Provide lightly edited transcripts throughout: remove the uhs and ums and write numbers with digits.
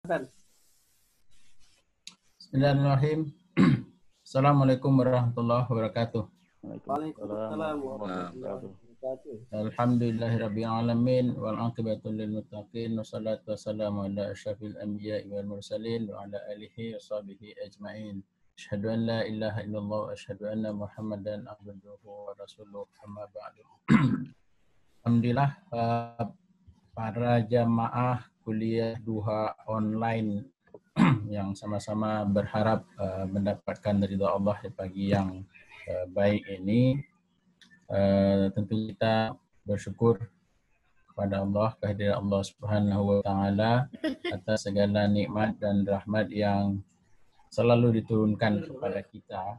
Bismillahirrahmanirrahim. Assalamualaikum warahmatullahi wabarakatuh. Waalaikumsalam warahmatullahi wabarakatuh. Alhamdulillahirabbil alamin wal aqibatu lil muttaqin wassalatu wassalamu ala asyrafil anbiya'i wal mursalin wa ala alihi washabihi ajmain. Asyhadu an la ilaha illallah wa asyhadu anna Muhammadan abduhu wa rasuluh, amma ba'du. Alhamdulillah, para jamaah kuliah duha online yang sama-sama berharap mendapatkan ridha Allah di pagi yang baik ini, tentu kita bersyukur kepada Allah, kehadiran Allah Subhanahu wa taala atas segala nikmat dan rahmat yang selalu diturunkan kepada kita,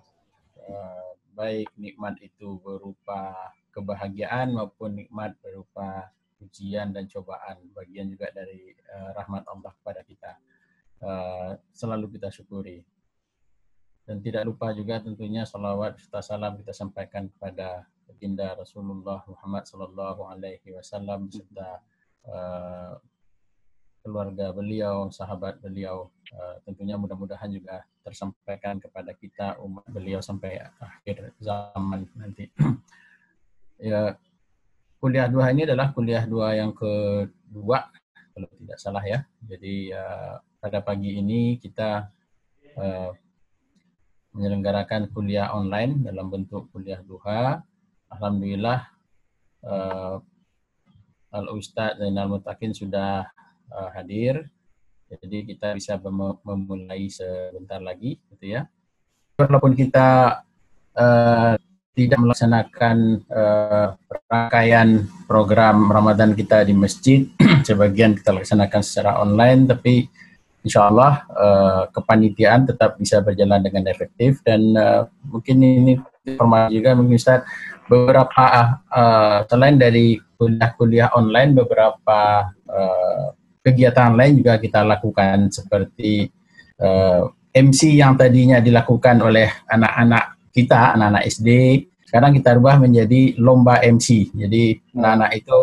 baik nikmat itu berupa kebahagiaan maupun nikmat berupa ujian dan cobaan, bagian juga dari rahmat Allah kepada kita. Selalu kita syukuri. Dan tidak lupa juga tentunya salawat serta salam kita sampaikan kepada baginda Rasulullah Muhammad sallallahu alaihi wasallam serta keluarga beliau, sahabat beliau. Tentunya mudah-mudahan juga tersampaikan kepada kita umat beliau sampai akhir zaman nanti. Ya, kuliah dua ini adalah kuliah dua yang kedua kalau tidak salah ya. Jadi pada pagi ini kita menyelenggarakan kuliah online dalam bentuk kuliah duha. Alhamdulillah Al-Ustadz Zainal Mutakin sudah hadir. Jadi kita bisa memulai sebentar lagi gitu ya. Walaupun kita tidak melaksanakan rangkaian program Ramadan kita di masjid, sebagian kita laksanakan secara online, tapi insya Allah kepanitiaan tetap bisa berjalan dengan efektif. Dan mungkin ini informasi juga mungkin Ustaz, beberapa selain dari kuliah online, beberapa kegiatan lain juga kita lakukan seperti MC yang tadinya dilakukan oleh anak-anak kita, anak-anak SD, sekarang kita rubah menjadi lomba MC. Jadi anak-anak itu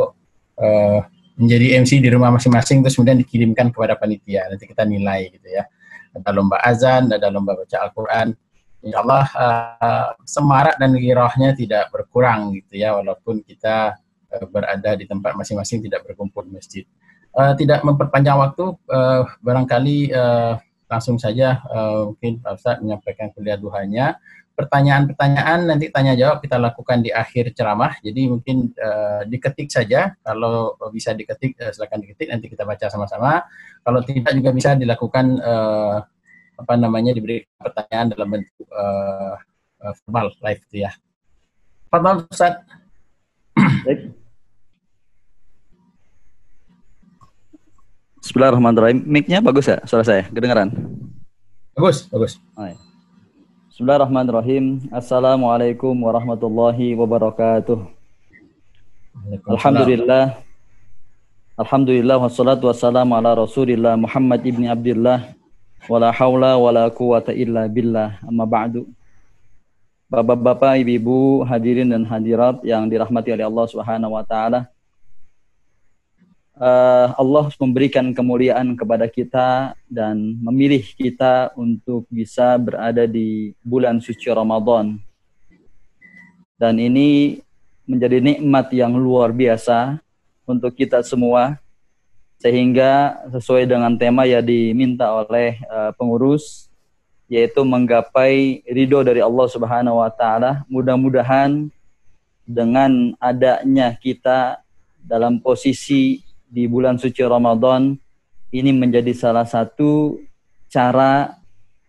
menjadi MC di rumah masing-masing, terus kemudian dikirimkan kepada panitia, nanti kita nilai gitu ya. Ada lomba azan, ada lomba baca Al-Quran. Insyaallah semarak dan girahnya tidak berkurang gitu ya, walaupun kita berada di tempat masing-masing, tidak berkumpul di masjid. Tidak memperpanjang waktu, barangkali langsung saja mungkin Pak Ustadz menyampaikan kuliah duhanya. Pertanyaan-pertanyaan nanti tanya jawab kita lakukan di akhir ceramah, jadi mungkin diketik saja, kalau bisa diketik silakan diketik, nanti kita baca sama-sama. Kalau tidak juga bisa dilakukan diberi pertanyaan dalam bentuk verbal live itu ya. Fadhal Ustaz. Bismillahirrahmanirrahim. Mic-nya bagus ya suara saya? Kedengaran? Bagus. Oh, ya. Bismillahirrahmanirrahim. Assalamualaikum warahmatullahi wabarakatuh. Alhamdulillah wassalatu wassalamu ala Rasulillah Muhammad ibni Abdillah wala haula wala quwata illa billah, amma ba'du. Bapak-bapak, ibu-ibu, hadirin dan hadirat yang dirahmati oleh Allah Subhanahu wa taala. Allah memberikan kemuliaan kepada kita dan memilih kita untuk bisa berada di bulan suci Ramadan. Dan ini menjadi nikmat yang luar biasa untuk kita semua, sehingga sesuai dengan tema yang diminta oleh pengurus, yaitu menggapai ridho dari Allah Subhanahu wa taala. Mudah-mudahan dengan adanya kita dalam posisi di bulan suci Ramadan ini menjadi salah satu cara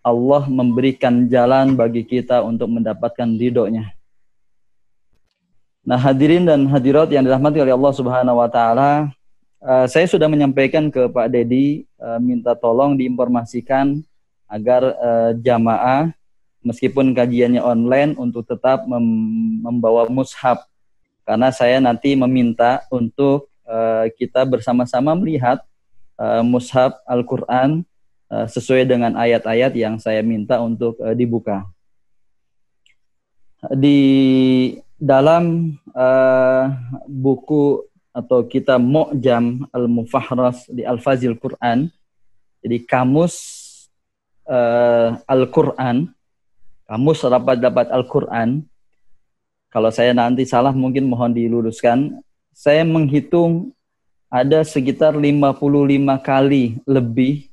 Allah memberikan jalan bagi kita untuk mendapatkan ridhonya. Nah, hadirin dan hadirat yang dirahmati oleh Allah Subhanahu wa taala, saya sudah menyampaikan ke Pak Dedi, minta tolong diinformasikan agar jamaah meskipun kajiannya online untuk tetap membawa mushaf, karena saya nanti meminta untuk kita bersama-sama melihat mushaf Al-Quran sesuai dengan ayat-ayat yang saya minta untuk dibuka. Di dalam buku atau kitab Mu'jam Al-Mufahras di Al-Fazil Quran, Jadi kamus Al-Quran, kamus dapat Al-Quran, kalau saya nanti salah mungkin mohon diluruskan, saya menghitung ada sekitar 55 kali lebih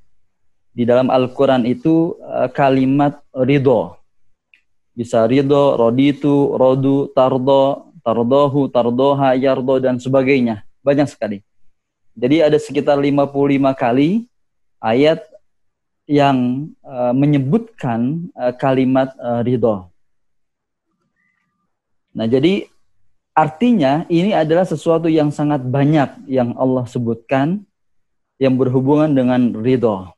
di dalam Al-Quran itu kalimat ridho. Bisa ridho, roditu, rodu, tardo, tardohu, tardoha, yardo, dan sebagainya. Banyak sekali. Jadi ada sekitar 55 kali ayat yang menyebutkan kalimat ridho. Nah, jadi artinya ini adalah sesuatu yang sangat banyak yang Allah sebutkan yang berhubungan dengan ridho.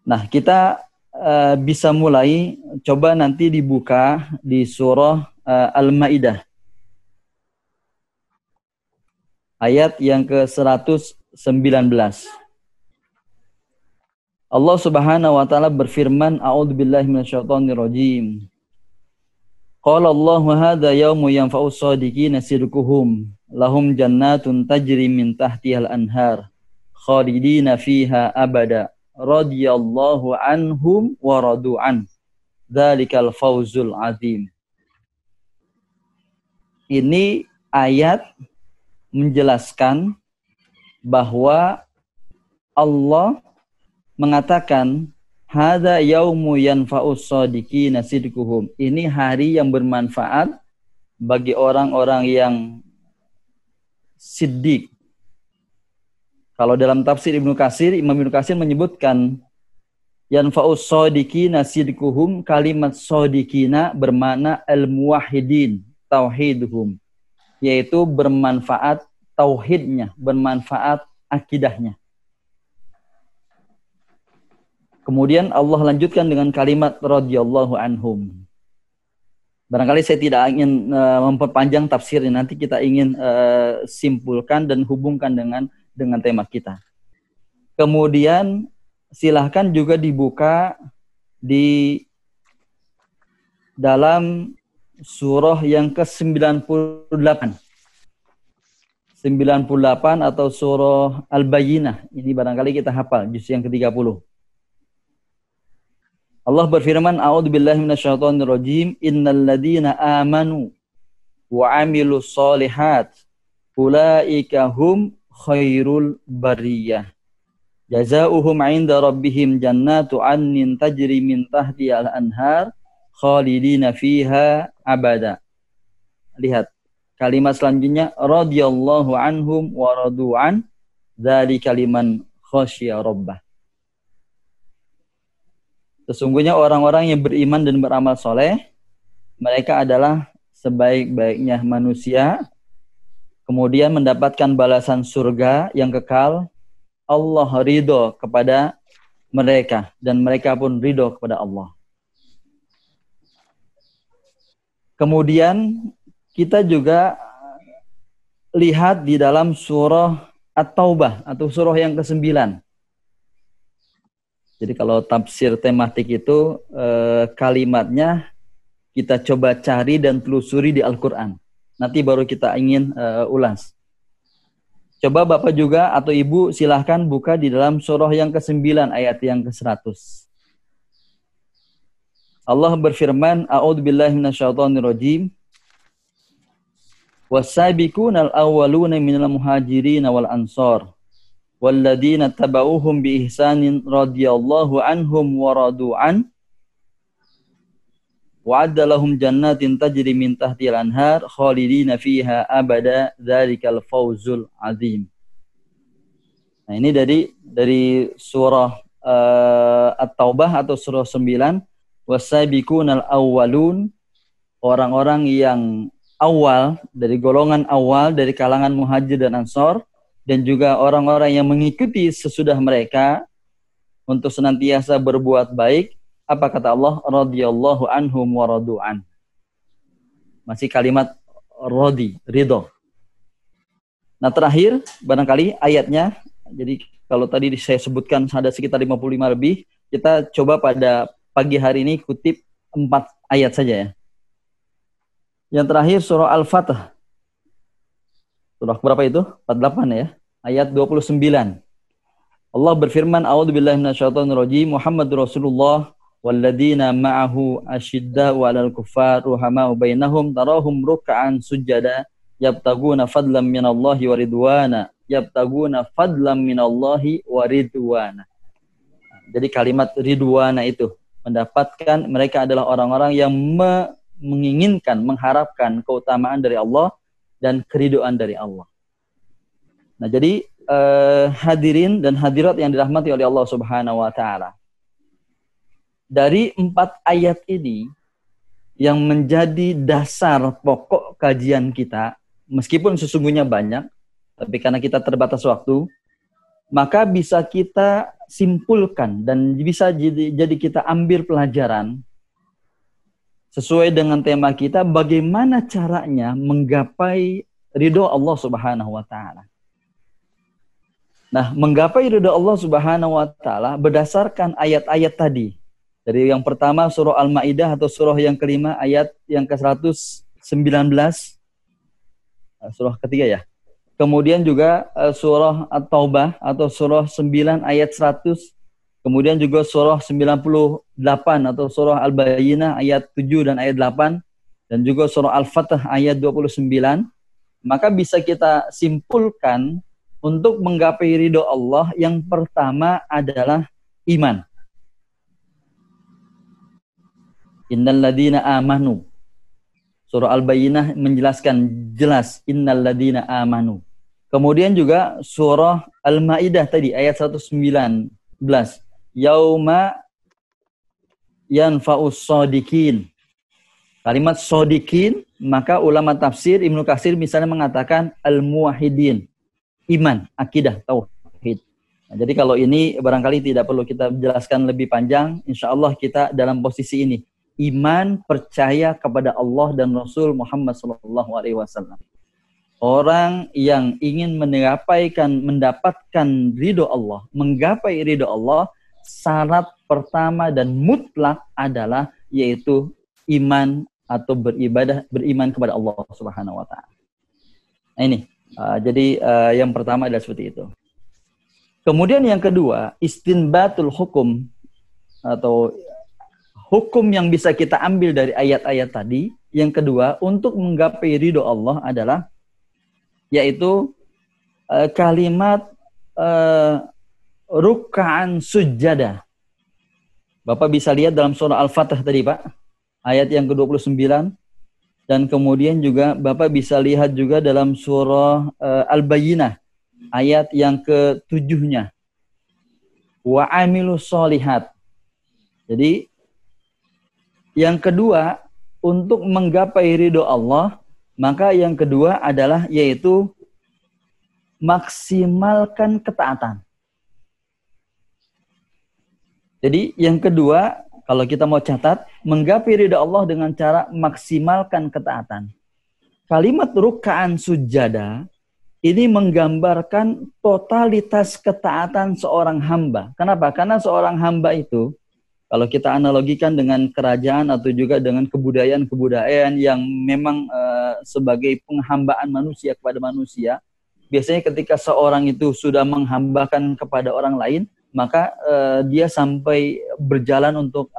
Nah, kita bisa mulai, coba nanti dibuka di surah Al-Maidah. Ayat yang ke-119. Allah Subhanahu wa taala berfirman, A'udzubillahi minasyaitonirrajim. Qala Allahu hadza yaumu yanfa'u shadiqina sidquhum lahum jannatun tajri min tahtihal anhar khalidina fiha abada radhiyallahu anhum wa radu an dzalikal fawzul azim. Ini ayat menjelaskan bahwa Allah mengatakan hadza yaumu yanfa'us shadiqina sidquhum. Ini hari yang bermanfaat bagi orang-orang yang siddiq. Kalau dalam tafsir Ibnu Katsir, Imam Ibnu Katsir menyebutkan yanfa'us shadiqina sidquhum, kalimat shadiqina bermakna al-muwahhidin, tauhiduhum, yaitu bermanfaat tauhidnya, bermanfaat akidahnya. Kemudian Allah lanjutkan dengan kalimat radhiyallahu anhum. Barangkali saya tidak ingin memperpanjang tafsirnya, nanti kita ingin simpulkan dan hubungkan dengan tema kita. Kemudian silahkan juga dibuka di dalam surah yang ke-98. 98 atau surah Al-Bayyinah. Ini barangkali kita hafal, juz yang ke-30. Allah berfirman, A'udzubillahi minasyaitonirrajim, innal ladzina amanu wa 'amilus sholihat ulaika hum khairul bariyah. Jazaohum 'inda rabbihim jannatu 'adnin tajri min tahtihal anhar khalidina fiha abada. Lihat kalimat selanjutnya, radhiyallahu anhum wa radu an dzalika liman khasyiya rabbah. Sesungguhnya orang-orang yang beriman dan beramal soleh, mereka adalah sebaik-baiknya manusia, kemudian mendapatkan balasan surga yang kekal. Allah ridho kepada mereka, dan mereka pun ridho kepada Allah. Kemudian kita juga lihat di dalam surah At-Taubah, atau surah yang ke-9. Jadi kalau tafsir tematik itu kalimatnya kita coba cari dan telusuri di Al-Quran. Nanti baru kita ingin ulas. Coba Bapak juga atau Ibu silahkan buka di dalam surah yang ke-9 ayat yang ke-100. Allah berfirman, A'udzubillahi minasyaitonirrajim. Was-sabiqunal awwaluna minal muhajirin wal ansar walladzina tabauhum bi ihsanin radhiyallahu anhum wa radu an wa'adda lahum jannatin tajri min tahtihal anhar khalidina fiha abada dzalikal fawzul azim. Nah, ini dari surah At-Taubah atau surah 9, was-sabiqunal awwalun, orang-orang yang awal, dari golongan awal dari kalangan muhajir dan ansor, dan juga orang-orang yang mengikuti sesudah mereka untuk senantiasa berbuat baik. Apa kata Allah? Radhiyallahu anhum wa radu an. Masih kalimat ridho. Nah, terakhir barangkali ayatnya. Jadi kalau tadi saya sebutkan ada sekitar 55 lebih, kita coba pada pagi hari ini kutip 4 ayat saja ya. Yang terakhir surah Al-Fatah. Surah berapa itu? 48 ya. Ayat 29. Allah berfirman, A'udzubillahi minasyaitonirrajim, Muhammadur Rasulullah walladzina ma'ahu asyidda'u 'alal kuffar ruhama'u bainahum tarahum ruk'an sujada yabtaguna fadlan minallahi wa ridwana yabtaguna fadlan minallahi wa ridwana. Jadi kalimat ridwana itu mendapatkan, mereka adalah orang-orang yang menginginkan, mengharapkan keutamaan dari Allah dan keridhaan dari Allah. Nah, jadi hadirin dan hadirat yang dirahmati oleh Allah Subhanahu wa taala. Dari 4 ayat ini yang menjadi dasar pokok kajian kita, meskipun sesungguhnya banyak, tapi karena kita terbatas waktu, maka bisa kita simpulkan dan bisa jadi kita ambil pelajaran sesuai dengan tema kita, bagaimana caranya menggapai ridho Allah Subhanahu wa taala. Nah, menggapai ridha Allah Subhanahu wa taala berdasarkan ayat-ayat tadi. Dari yang pertama surah Al-Maidah atau surah yang kelima ayat yang ke-119. Surah ketiga ya. Kemudian juga surah At-Taubah atau surah 9 ayat 100. Kemudian juga surah 98 atau surah Al-Bayyinah ayat 7 dan ayat 8 dan juga surah Al-Fatah ayat 29. Maka bisa kita simpulkan untuk menggapai ridho Allah, yang pertama adalah iman. Innal ladzina amanu. Surah Al-Bayyinah menjelaskan jelas innal ladzina amanu. Kemudian juga surah Al-Maidah tadi ayat 119. Yauma yanfa'us shodiqin. Kalimat shodiqin, maka ulama tafsir Ibnu Katsir misalnya mengatakan al-muwahhidin. Iman, akidah, tauhid. Nah, jadi kalau ini barangkali tidak perlu kita jelaskan lebih panjang. Insya Allah kita dalam posisi ini. Iman, percaya kepada Allah dan Rasul Muhammad SAW. Orang yang ingin mendapatkan ridho Allah, menggapai ridho Allah, syarat pertama dan mutlak adalah yaitu iman atau beriman kepada Allah Subhanahu wa taala. Nah ini. Jadi yang pertama adalah seperti itu. Kemudian yang kedua, istinbatul hukum atau hukum yang bisa kita ambil dari ayat-ayat tadi. Yang kedua, untuk menggapai ridho Allah adalah yaitu kalimat ruk'an sujada. Bapak bisa lihat dalam surah Al-Fatah tadi, Pak, ayat yang ke-29. Dan kemudian juga Bapak bisa lihat juga dalam surah Al-Bayyinah ayat yang ke-7-nya. Wa amilus sholihat. Jadi yang kedua, untuk menggapai ridho Allah, maka yang kedua adalah yaitu maksimalkan ketaatan. Jadi yang kedua, kalau kita mau catat, menggapai ridha Allah dengan cara maksimalkan ketaatan. Kalimat ruk'an sujada ini menggambarkan totalitas ketaatan seorang hamba. Kenapa? Karena seorang hamba itu, kalau kita analogikan dengan kerajaan atau juga dengan kebudayaan-kebudayaan yang memang sebagai penghambaan manusia kepada manusia, biasanya ketika seorang itu sudah menghambakan kepada orang lain, maka dia sampai berjalan untuk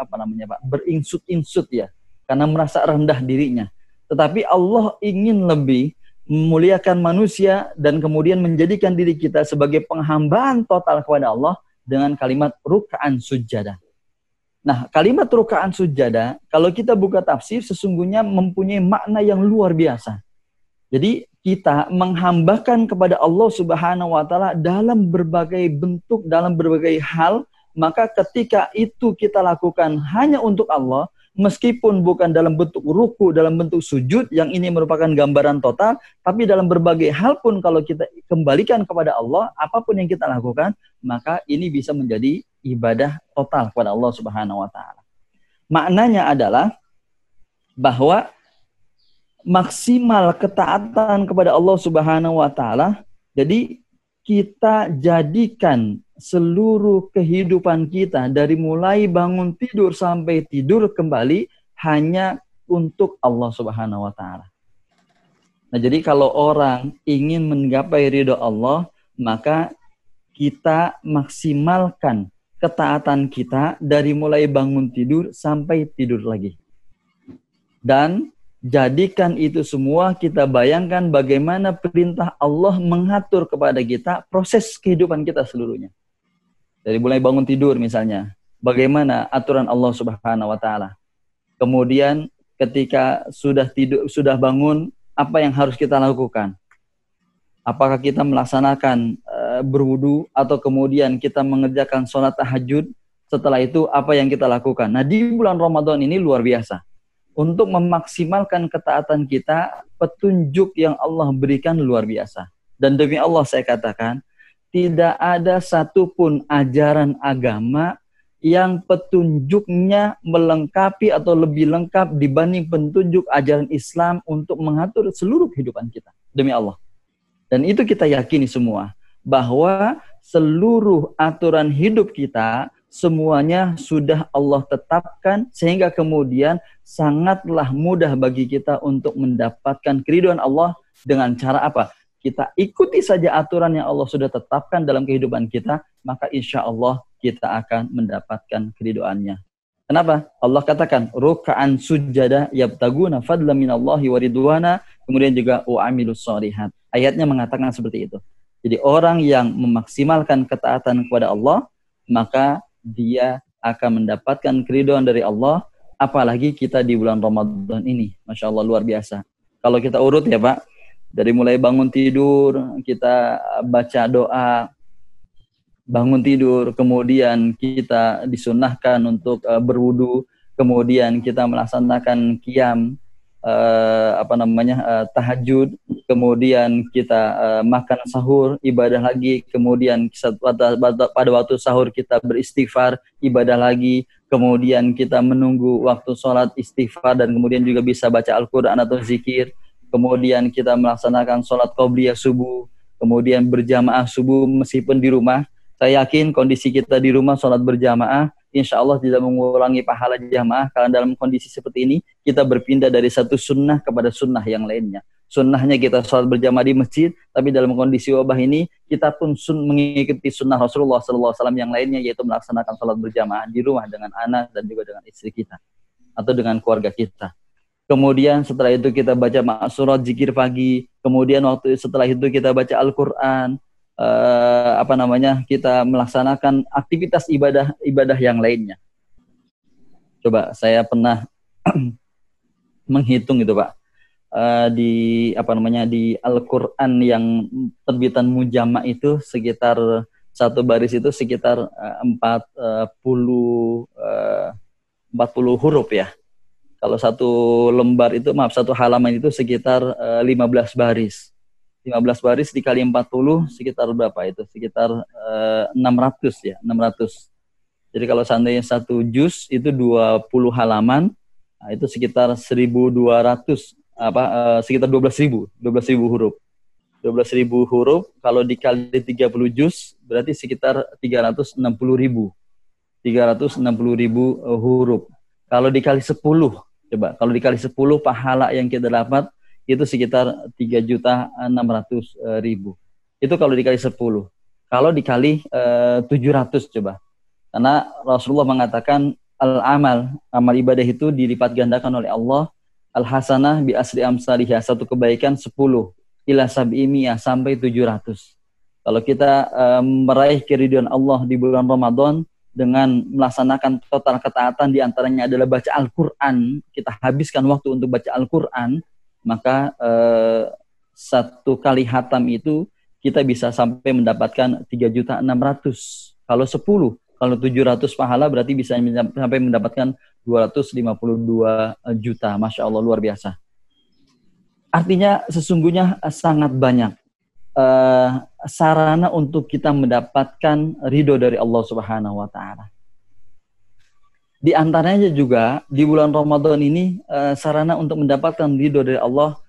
berinsut-insut ya, karena merasa rendah dirinya. Tetapi Allah ingin lebih memuliakan manusia dan kemudian menjadikan diri kita sebagai penghambaan total kepada Allah dengan kalimat ruk'an sujada. Nah, kalimat ruk'an sujada, kalau kita buka tafsir, sesungguhnya mempunyai makna yang luar biasa. Jadi kita menghambakan kepada Allah Subhanahu wa taala dalam berbagai bentuk, dalam berbagai hal, maka ketika itu kita lakukan hanya untuk Allah, meskipun bukan dalam bentuk ruku, dalam bentuk sujud, yang ini merupakan gambaran total, tapi dalam berbagai hal pun kalau kita kembalikan kepada Allah, apapun yang kita lakukan, maka ini bisa menjadi ibadah total kepada Allah Subhanahu wa taala. Maknanya adalah bahwa maksimal ketaatan kepada Allah Subhanahu wa taala. Jadi kita jadikan seluruh kehidupan kita dari mulai bangun tidur sampai tidur kembali hanya untuk Allah Subhanahu wa taala. Nah, jadi kalau orang ingin menggapai ridha Allah, maka kita maksimalkan ketaatan kita dari mulai bangun tidur sampai tidur lagi. Dan jadikan itu semua kita bayangkan bagaimana perintah Allah mengatur kepada kita proses kehidupan kita seluruhnya. Dari mulai bangun tidur misalnya, bagaimana aturan Allah Subhanahu wa taala. Kemudian ketika sudah tidur, sudah bangun, apa yang harus kita lakukan? Apakah kita melaksanakan berwudu atau kemudian kita mengerjakan sholat tahajud? Setelah itu apa yang kita lakukan? Nah, di bulan Ramadan ini luar biasa. Untuk memaksimalkan ketaatan kita, petunjuk yang Allah berikan luar biasa. Dan demi Allah saya katakan, tidak ada satupun ajaran agama yang petunjuknya melengkapi atau lebih lengkap dibanding petunjuk ajaran Islam untuk mengatur seluruh kehidupan kita. Demi Allah. Dan itu kita yakini semua, bahwa seluruh aturan hidup kita semuanya sudah Allah tetapkan, sehingga kemudian sangatlah mudah bagi kita untuk mendapatkan keridhaan Allah dengan cara apa? Kita ikuti saja aturan yang Allah sudah tetapkan dalam kehidupan kita, maka insya Allah kita akan mendapatkan keridhaannya. Kenapa? Allah katakan, ruk'an sujada yabtaguna fadla minallahi wa ridwana, kemudian juga wa'amilus shalihat. Ayatnya mengatakan seperti itu. Jadi orang yang memaksimalkan ketaatan kepada Allah, maka dia akan mendapatkan keridhaan dari Allah, apalagi kita di bulan Ramadan ini. Masya Allah, luar biasa. Kalau kita urut ya Pak, dari mulai bangun tidur, kita baca doa, bangun tidur, kemudian kita disunahkan untuk berwudu, kemudian kita melaksanakan qiyam, tahajud, kemudian kita makan sahur, ibadah lagi, kemudian pada waktu sahur kita beristighfar, ibadah lagi, kemudian kita menunggu waktu sholat istighfar, dan kemudian juga bisa baca Al-Quran atau zikir, kemudian kita melaksanakan sholat qobliyah subuh, kemudian berjamaah subuh meskipun di rumah. Saya yakin kondisi kita di rumah sholat berjamaah, insya Allah tidak mengurangi pahala jamaah, karena dalam kondisi seperti ini, kita berpindah dari satu sunnah kepada sunnah yang lainnya. Sunnahnya kita sholat berjamaah di masjid, tapi dalam kondisi wabah ini, kita pun mengikuti sunnah Rasulullah SAW yang lainnya, yaitu melaksanakan sholat berjamaah di rumah dengan anak dan juga dengan istri kita, atau dengan keluarga kita. Kemudian setelah itu kita baca maksurat, zikir pagi, kemudian setelah itu kita baca Al-Quran, kita melaksanakan aktivitas ibadah yang lainnya. Coba saya pernah menghitung itu Pak, di Al-Quran yang terbitan Mujama itu sekitar satu baris itu sekitar 40 huruf ya. Kalau satu lembar itu, satu halaman itu sekitar 15 baris. 15 baris dikali 40 sekitar berapa itu? Sekitar 600 ya, 600. Jadi kalau seandainya satu juz itu 20 halaman, nah itu sekitar 1.200 sekitar 12.000 huruf. 12.000 huruf kalau dikali 30 juz berarti sekitar 360.000 huruf. Kalau dikali 10, coba kalau dikali 10 pahala yang kita dapat itu sekitar 3.600.000. Itu kalau dikali 10. Kalau dikali 700 coba. Karena Rasulullah mengatakan amal ibadah itu dilipat gandakan oleh Allah. Al-hasanah bi asri amsalihah, satu kebaikan 10 ila sab'imiyah sampai 700. Kalau kita meraih keridhaan Allah di bulan Ramadan dengan melaksanakan total ketaatan, di antaranya adalah baca Al-Quran, kita habiskan waktu untuk baca Al-Quran, maka satu kali hatam itu kita bisa sampai mendapatkan 3.600.000. Kalau 10, kalau 700 pahala berarti bisa sampai mendapatkan 252 juta. Masya Allah, luar biasa. Artinya sesungguhnya sangat banyak sarana untuk kita mendapatkan ridho dari Allah Subhanahu wa Ta'ala. Di antaranya juga di bulan Ramadan ini sarana untuk mendapatkan ridho dari Allah,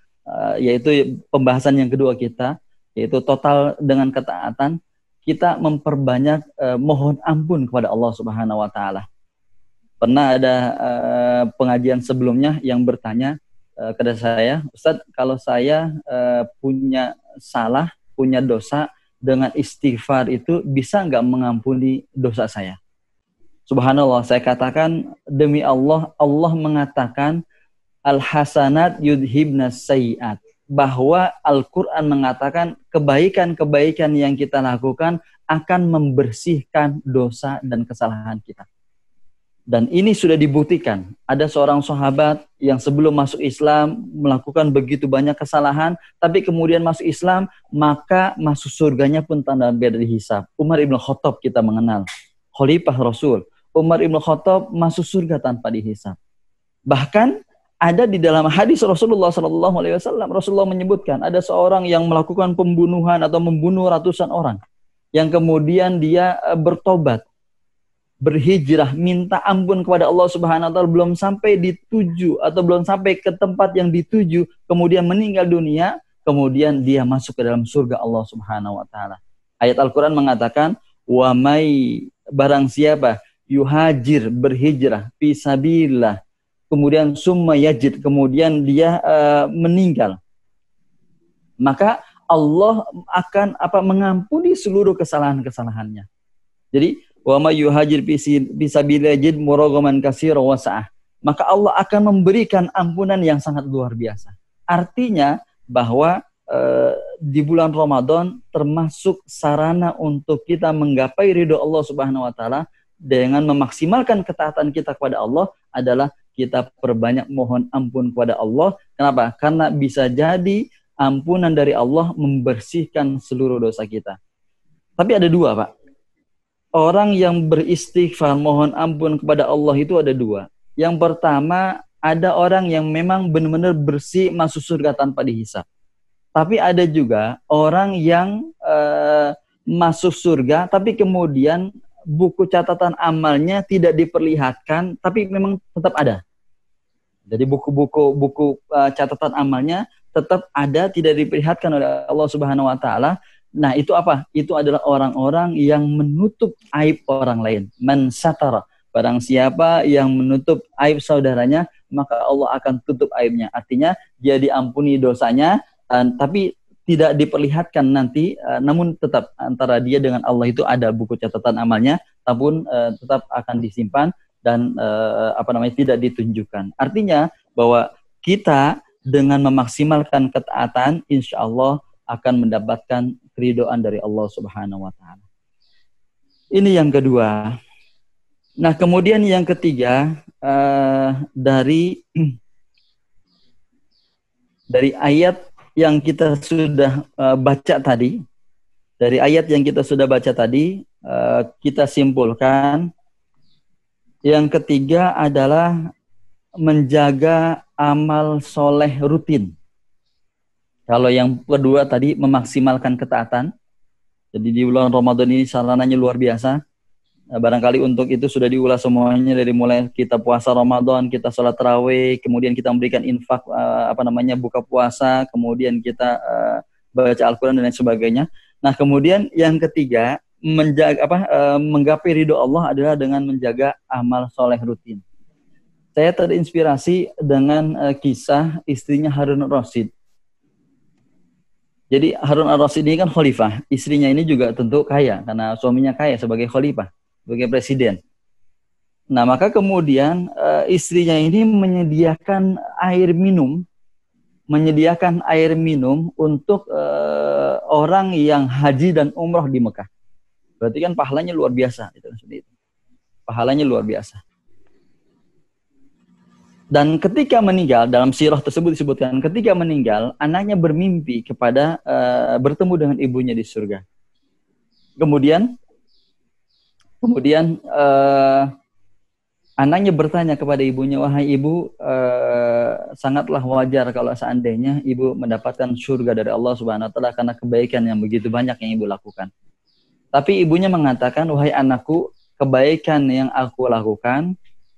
yaitu pembahasan yang kedua kita, yaitu total dengan ketaatan, kita memperbanyak mohon ampun kepada Allah Subhanahu wa Ta'ala. Pernah ada pengajian sebelumnya yang bertanya kepada saya, Ustadz, kalau saya punya salah, punya dosa, dengan istighfar itu bisa nggak mengampuni dosa saya? Subhanallah, saya katakan demi Allah, Allah mengatakan al-hasanat yudhibnas sayyi'at. Bahwa Al-Quran mengatakan kebaikan-kebaikan yang kita lakukan akan membersihkan dosa dan kesalahan kita. Dan ini sudah dibuktikan. Ada seorang sahabat yang sebelum masuk Islam melakukan begitu banyak kesalahan, tapi kemudian masuk Islam, maka masuk surganya pun tanpa dihisab. Umar ibn Khattab kita mengenal. Khalifah Rasul. Umar ibn Khattab masuk surga tanpa dihisab. Bahkan ada di dalam hadis Rasulullah SAW, Rasulullah menyebutkan ada seorang yang melakukan pembunuhan atau membunuh ratusan orang, yang kemudian dia bertobat, berhijrah, minta ampun kepada Allah Subhanahu wa taala, belum sampai dituju atau belum sampai ke tempat yang dituju, kemudian meninggal dunia, kemudian dia masuk ke dalam surga Allah Subhanahu wa taala. Ayat Al-Qur'an mengatakan, "Wa may barang siapa yuhajir berhijrah fi sabilillah, kemudian summa yajid, kemudian dia meninggal, maka Allah akan mengampuni seluruh kesalahan-kesalahannya." Jadi wa may yuhajir fi sabilillah yajid muraghaman katsira wa sa'ah, maka Allah akan memberikan ampunan yang sangat luar biasa. Artinya bahwa di bulan Ramadan termasuk sarana untuk kita menggapai ridho Allah Subhanahu wa taala dengan memaksimalkan ketaatan kita kepada Allah adalah kita perbanyak mohon ampun kepada Allah. Kenapa? Karena bisa jadi ampunan dari Allah membersihkan seluruh dosa kita. Tapi ada dua, Pak. Orang yang beristighfar mohon ampun kepada Allah itu ada dua. Yang pertama, ada orang yang memang benar-benar bersih masuk surga tanpa dihisab. Tapi ada juga orang yang masuk surga tapi kemudian buku catatan amalnya tidak diperlihatkan, tapi memang tetap ada. Jadi buku catatan amalnya tetap ada, tidak diperlihatkan oleh Allah Subhanahu wa taala. Nah, itu apa? Itu adalah orang-orang yang menutup aib orang lain. Man satara. Barang siapa yang menutup aib saudaranya, maka Allah akan tutup aibnya. Artinya dia diampuni dosanya, tapi tidak diperlihatkan nanti, namun tetap antara dia dengan Allah itu ada buku catatan amalnya, namun tetap akan disimpan dan tidak ditunjukkan. Artinya bahwa kita dengan memaksimalkan ketaatan, insya Allah akan mendapatkan keridhaan dari Allah Subhanahu wa taala. Ini yang kedua. Nah, kemudian yang ketiga, dari ayat yang kita sudah baca tadi, kita simpulkan yang ketiga adalah menjaga amal soleh rutin. Kalau yang kedua tadi memaksimalkan ketaatan. Jadi di bulan Ramadan ini sarananya luar biasa. Barangkali untuk itu sudah diulas semuanya, dari mulai kita puasa Ramadan, kita sholat tarawih, kemudian kita memberikan infak, buka puasa, kemudian kita baca Al-Quran dan lain sebagainya. Nah, kemudian yang ketiga, menggapai ridho Allah adalah dengan menjaga amal soleh rutin. Saya terinspirasi dengan kisah istrinya Harun ar-Rasyid. Jadi Harun ar-Rasyid ini kan khalifah, istrinya ini juga tentu kaya karena suaminya kaya sebagai khalifah, sebagai presiden. Nah, maka kemudian istrinya ini menyediakan air minum untuk orang yang haji dan umroh di Mekah. Berarti kan pahalanya luar biasa, itu. Pahalanya luar biasa. Dan ketika meninggal, dalam sirah tersebut disebutkan, ketika meninggal, anaknya bermimpi kepada bertemu dengan ibunya di surga. Kemudian anaknya bertanya kepada ibunya, "Wahai ibu, sangatlah wajar kalau seandainya ibu mendapatkan surga dari Allah Subhanahu wa taala karena kebaikan yang begitu banyak yang ibu lakukan." Tapi ibunya mengatakan, "Wahai anakku, kebaikan yang aku lakukan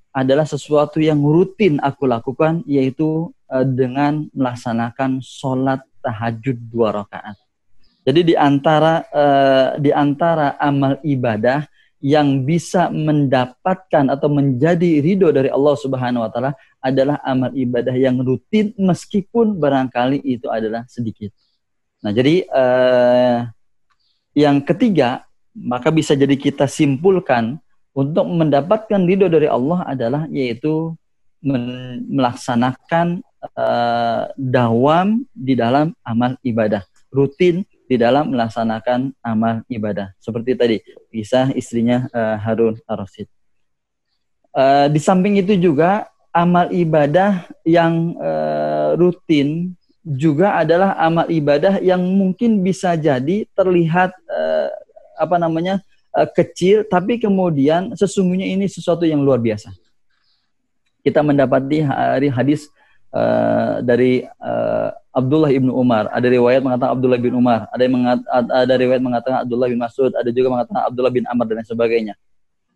adalah sesuatu yang rutin aku lakukan, yaitu dengan melaksanakan sholat tahajud 2 rakaat. Jadi di antara amal ibadah yang bisa mendapatkan atau menjadi ridho dari Allah Subhanahu wa taala adalah amal ibadah yang rutin meskipun barangkali itu adalah sedikit. Nah, jadi yang ketiga, maka bisa jadi kita simpulkan untuk mendapatkan ridho dari Allah adalah yaitu melaksanakan dawam di dalam amal ibadah, rutin di dalam melaksanakan amal ibadah. Seperti tadi, kisah istrinya Harun ar-Rasyid. Di samping itu juga amal ibadah yang rutin juga adalah amal ibadah yang mungkin bisa jadi terlihat kecil, tapi kemudian sesungguhnya ini sesuatu yang luar biasa. Kita mendapati hadis dari Abdullah ibnu Umar. Ada riwayat mengatakan Abdullah bin Umar, ada riwayat mengatakan Abdullah bin Mas'ud, ada juga mengatakan Abdullah bin Amr dan lain sebagainya.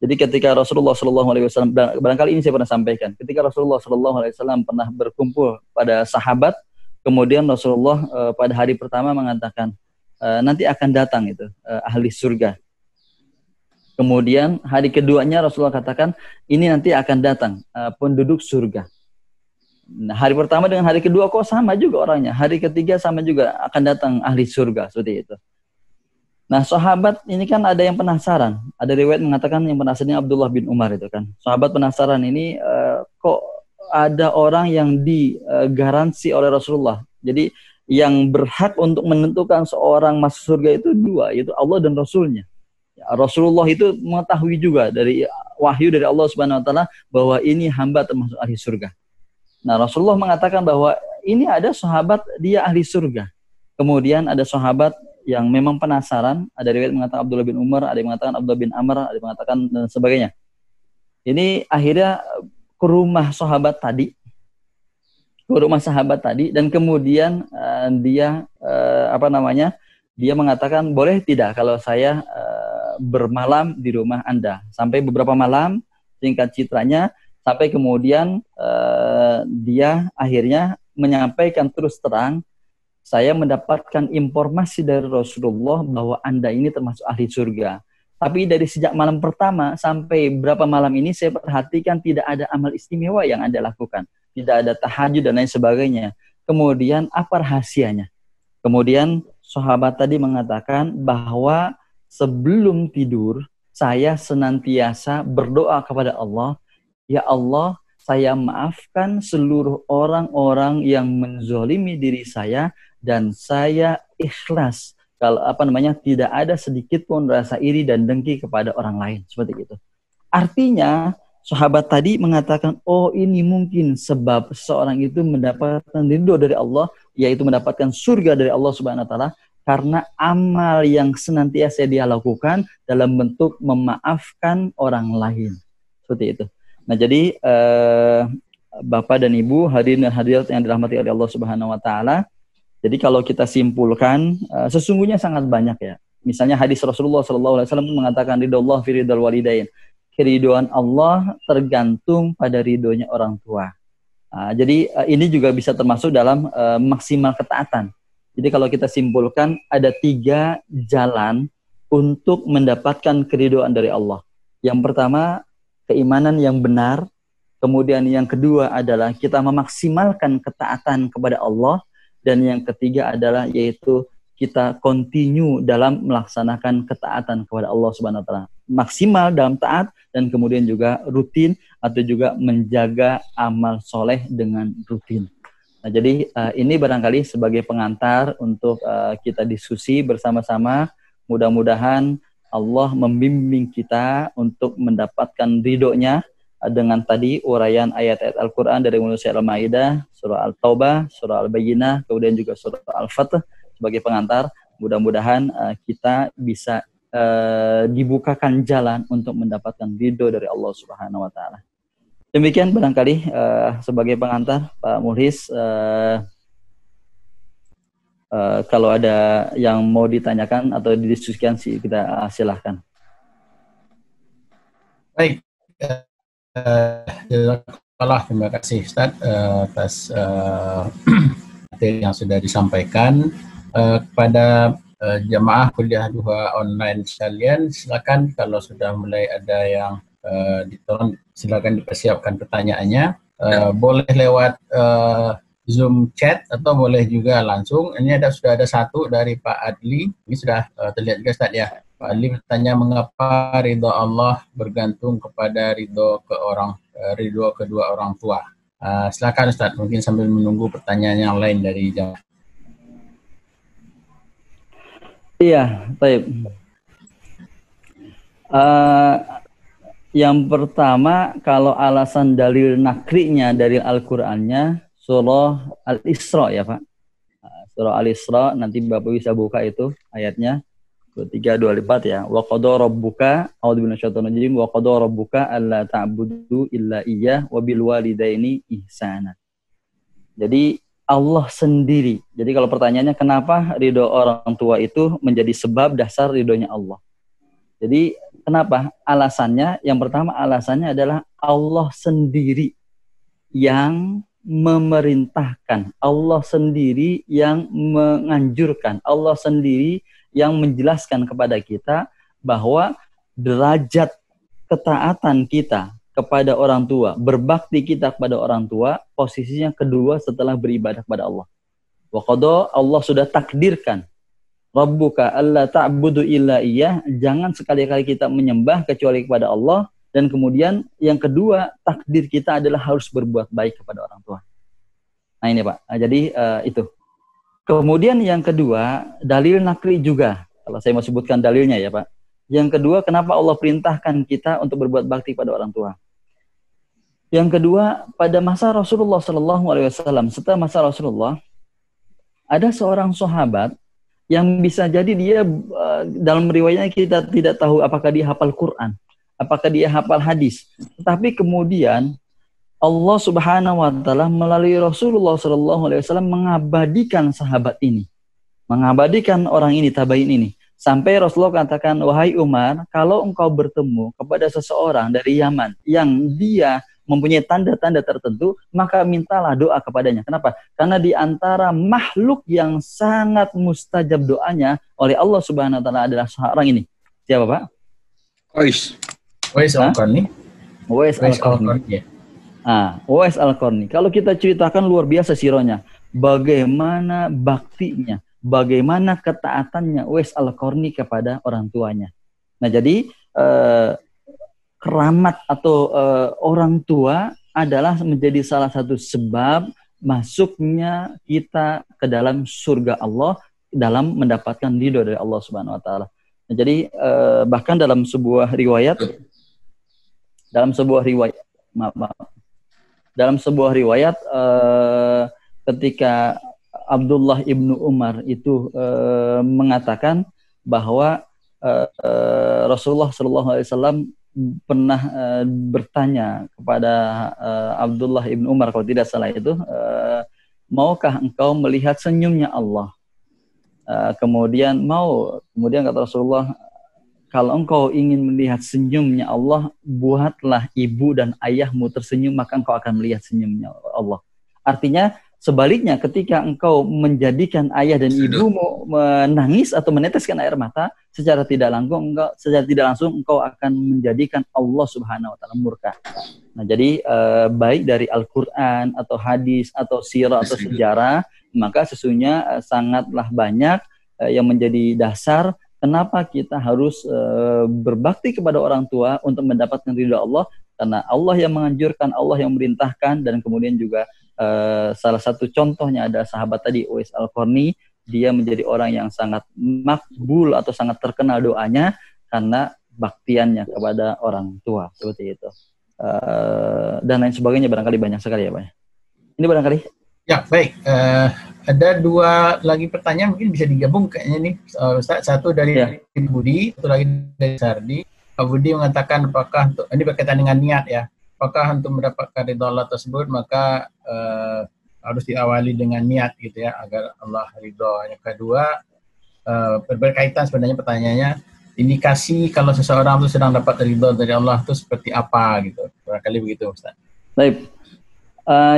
Jadi ketika Rasulullah SAW, barangkali ini saya pernah sampaikan, ketika Rasulullah SAW pernah berkumpul pada sahabat, kemudian Rasulullah pada hari pertama mengatakan, nanti akan datang itu ahli surga. Kemudian hari keduanya Rasulullah katakan, ini nanti akan datang penduduk surga. Nah, hari pertama dengan hari kedua kok sama juga orangnya. Hari ketiga sama juga akan datang ahli surga, seperti itu. Nah, sahabat ini kan ada yang penasaran. Ada riwayat mengatakan yang penasaran Abdullah bin Umar itu kan. Sahabat penasaran ini kok ada orang yang digaransi oleh Rasulullah. Jadi yang berhak untuk menentukan seorang masuk surga itu dua, yaitu Allah dan Rasulnya. Ya, Rasulullah itu mengetahui juga dari wahyu dari Allah Subhanahu Wa Taala bahwa ini hamba termasuk ahli surga. Nah, Rasulullah mengatakan bahwa ini ada sahabat dia ahli surga. Kemudian ada sahabat yang memang penasaran, ada riwayat mengatakan Abdullah bin Umar, ada yang mengatakan Abdullah bin Amr, ada yang mengatakan dan sebagainya. Ini akhirnya ke rumah sahabat tadi, dan kemudian dia dia mengatakan boleh tidak kalau saya bermalam di rumah Anda sampai beberapa malam, singkat ceritanya, sampai kemudian dia akhirnya menyampaikan terus terang, saya mendapatkan informasi dari Rasulullah bahwa Anda ini termasuk ahli surga. Tapi dari sejak malam pertama sampai berapa malam ini saya perhatikan tidak ada amal istimewa yang Anda lakukan. Tidak ada tahajud dan lain sebagainya. Kemudian apa rahasianya? Kemudian sahabat tadi mengatakan bahwa sebelum tidur saya senantiasa berdoa kepada Allah, ya Allah, saya maafkan seluruh orang-orang yang menzolimi diri saya dan saya ikhlas kalau tidak ada sedikit pun rasa iri dan dengki kepada orang lain, seperti itu. Artinya sahabat tadi mengatakan, oh ini mungkin sebab seorang itu mendapatkan ridho dari Allah, yaitu mendapatkan surga dari Allah Subhanahu Wa Taala karena amal yang senantiasa dia lakukan dalam bentuk memaafkan orang lain, seperti itu. Nah, jadi Bapak dan Ibu, hadirin dan hadirat yang dirahmati oleh Allah Subhanahu Wa Taala, jadi kalau kita simpulkan, sesungguhnya sangat banyak ya. Misalnya hadis Rasulullah SAW mengatakan, ridho Allah fi ridhal walidain. Keriduan Allah tergantung pada ridhonya orang tua. Jadi ini juga bisa termasuk dalam maksimal ketaatan. Jadi kalau kita simpulkan, ada 3 jalan untuk mendapatkan keriduan dari Allah. Yang pertama, keimanan yang benar. Kemudian yang kedua adalah kita memaksimalkan ketaatan kepada Allah. Dan yang ketiga adalah yaitu kita continue dalam melaksanakan ketaatan kepada Allah Subhanahu Wa Taala. Maksimal dalam taat dan kemudian juga rutin atau juga menjaga amal soleh dengan rutin. Nah, jadi ini barangkali sebagai pengantar untuk kita diskusi bersama-sama. Mudah-mudahan Allah membimbing kita untuk mendapatkan ridho-Nya dengan tadi uraian ayat-ayat Al-Quran dari mulai surah Al-Maidah, surah Al-Taubah, surah Al-Bayyinah, kemudian juga surah Al-Fath sebagai pengantar. Mudah-mudahan kita bisa dibukakan jalan untuk mendapatkan ridho dari Allah Subhanahu Wa Taala. Demikian barangkali sebagai pengantar, Pak Muhlis. Kalau ada yang mau ditanyakan atau didiskusikan sih, kita silahkan. Baik. Terima kasih Ustaz atas materi yang sudah disampaikan. Kepada jamaah kuliah duha online sekalian, silakan kalau sudah mulai ada yang silakan dipersiapkan pertanyaannya. Boleh lewat Zoom chat atau boleh juga langsung. Ini sudah ada satu dari Pak Adli. Ini sudah terlihat juga Ustaz ya. Pak Adli bertanya mengapa ridho Allah bergantung kepada ridho kedua orang tua. Silakan Ustaz, mungkin sambil menunggu pertanyaan yang lain dari jamaah. Iya, baik. Yang pertama, kalau alasan dalil nakrinya dari Al-Qur'annya surah Al-Isra ya Pak. Surah Al-Isra, nanti Bapak bisa buka itu ayatnya 23 24 ya. Wa qada rabbuka a'udzubillahi minasyaitonir rajim wa qada rabbuka alla ta'budu illa iyyah wa bil walidaini ihsana. Jadi Allah sendiri. Jadi kalau pertanyaannya kenapa ridho orang tua itu menjadi sebab dasar ridhonya Allah. Jadi kenapa? Alasannya, yang pertama alasannya adalah Allah sendiri yang memerintahkan, Allah sendiri yang menganjurkan, Allah sendiri yang menjelaskan kepada kita bahwa derajat ketaatan kita kepada orang tua, berbakti kita kepada orang tua, posisinya kedua setelah beribadah kepada Allah. Wa qada, Allah sudah takdirkan Rabbuka alla ta'budu illa iyyah, jangan sekali-kali kita menyembah kecuali kepada Allah, dan kemudian yang kedua takdir kita adalah harus berbuat baik kepada orang tua. Nah ini Pak, jadi itu. Kemudian yang kedua dalil nakli juga, kalau saya mau sebutkan dalilnya ya Pak. Yang kedua, kenapa Allah perintahkan kita untuk berbuat bakti pada orang tua? Yang kedua, pada masa Rasulullah SAW, setelah masa Rasulullah, ada seorang sahabat yang bisa jadi dia dalam riwayatnya kita tidak tahu apakah dia hafal Quran, apakah dia hafal hadis. Tetapi kemudian Allah Subhanahu wa taala melalui Rasulullah SAW mengabadikan sahabat ini. Mengabadikan orang ini, tabi'in ini. Sampai Rasulullah katakan, wahai Umar, kalau engkau bertemu kepada seseorang dari Yaman yang dia mempunyai tanda-tanda tertentu, maka mintalah doa kepadanya. Kenapa? Karena di antara makhluk yang sangat mustajab doanya oleh Allah Subhanahu wa taala adalah seorang ini. Siapa, Pak? Uwais Al-Qarni. Uwais Al-Qarni. Uwais Al-Qarni. Kalau kita ceritakan luar biasa sironya, bagaimana baktinya, bagaimana ketaatannya Uwais Al-Qarni kepada orang tuanya. Nah, jadi keramat atau orang tua adalah menjadi salah satu sebab masuknya kita ke dalam surga Allah dalam mendapatkan ridho dari Allah Subhanahu wa taala. Nah, jadi bahkan dalam sebuah riwayat ketika Abdullah ibnu Umar itu mengatakan bahwa Rasulullah SAW pernah bertanya kepada Abdullah ibn Umar, kalau tidak salah itu, maukah engkau melihat senyumnya Allah? Kemudian kata Rasulullah, kalau engkau ingin melihat senyumnya Allah, buatlah ibu dan ayahmu tersenyum, maka engkau akan melihat senyumnya Allah. Artinya sebaliknya, ketika engkau menjadikan ayah dan ibumu menangis atau meneteskan air mata, secara tidak langsung engkau akan menjadikan Allah Subhanahu wa taala murka. Nah, jadi baik dari Al-Qur'an atau hadis atau sirah atau sejarah, maka sesungguhnya sangatlah banyak yang menjadi dasar kenapa kita harus berbakti kepada orang tua untuk mendapatkan ridha Allah, karena Allah yang menganjurkan, Allah yang memerintahkan, dan kemudian juga salah satu contohnya ada sahabat tadi Uwais Al-Qarni, dia menjadi orang yang sangat makbul atau sangat terkenal doanya karena baktiannya kepada orang tua, seperti itu. Dan lain sebagainya, barangkali banyak sekali ya Pak. Ini barangkali. Ya, baik. Ada dua lagi pertanyaan, mungkin bisa digabung kayaknya nih, Ustaz. Satu dari Budi, satu lagi dari Sardi. Pak Budi mengatakan apakah ini berkaitan dengan niat ya, apakah untuk mendapatkan ridha Allah tersebut maka harus diawali dengan niat gitu ya, agar Allah ridho. Yang kedua, berkaitan sebenarnya pertanyaannya, indikasi kalau seseorang itu sedang dapat ridho dari Allah itu seperti apa gitu, barangkali begitu Ustaz. Baik.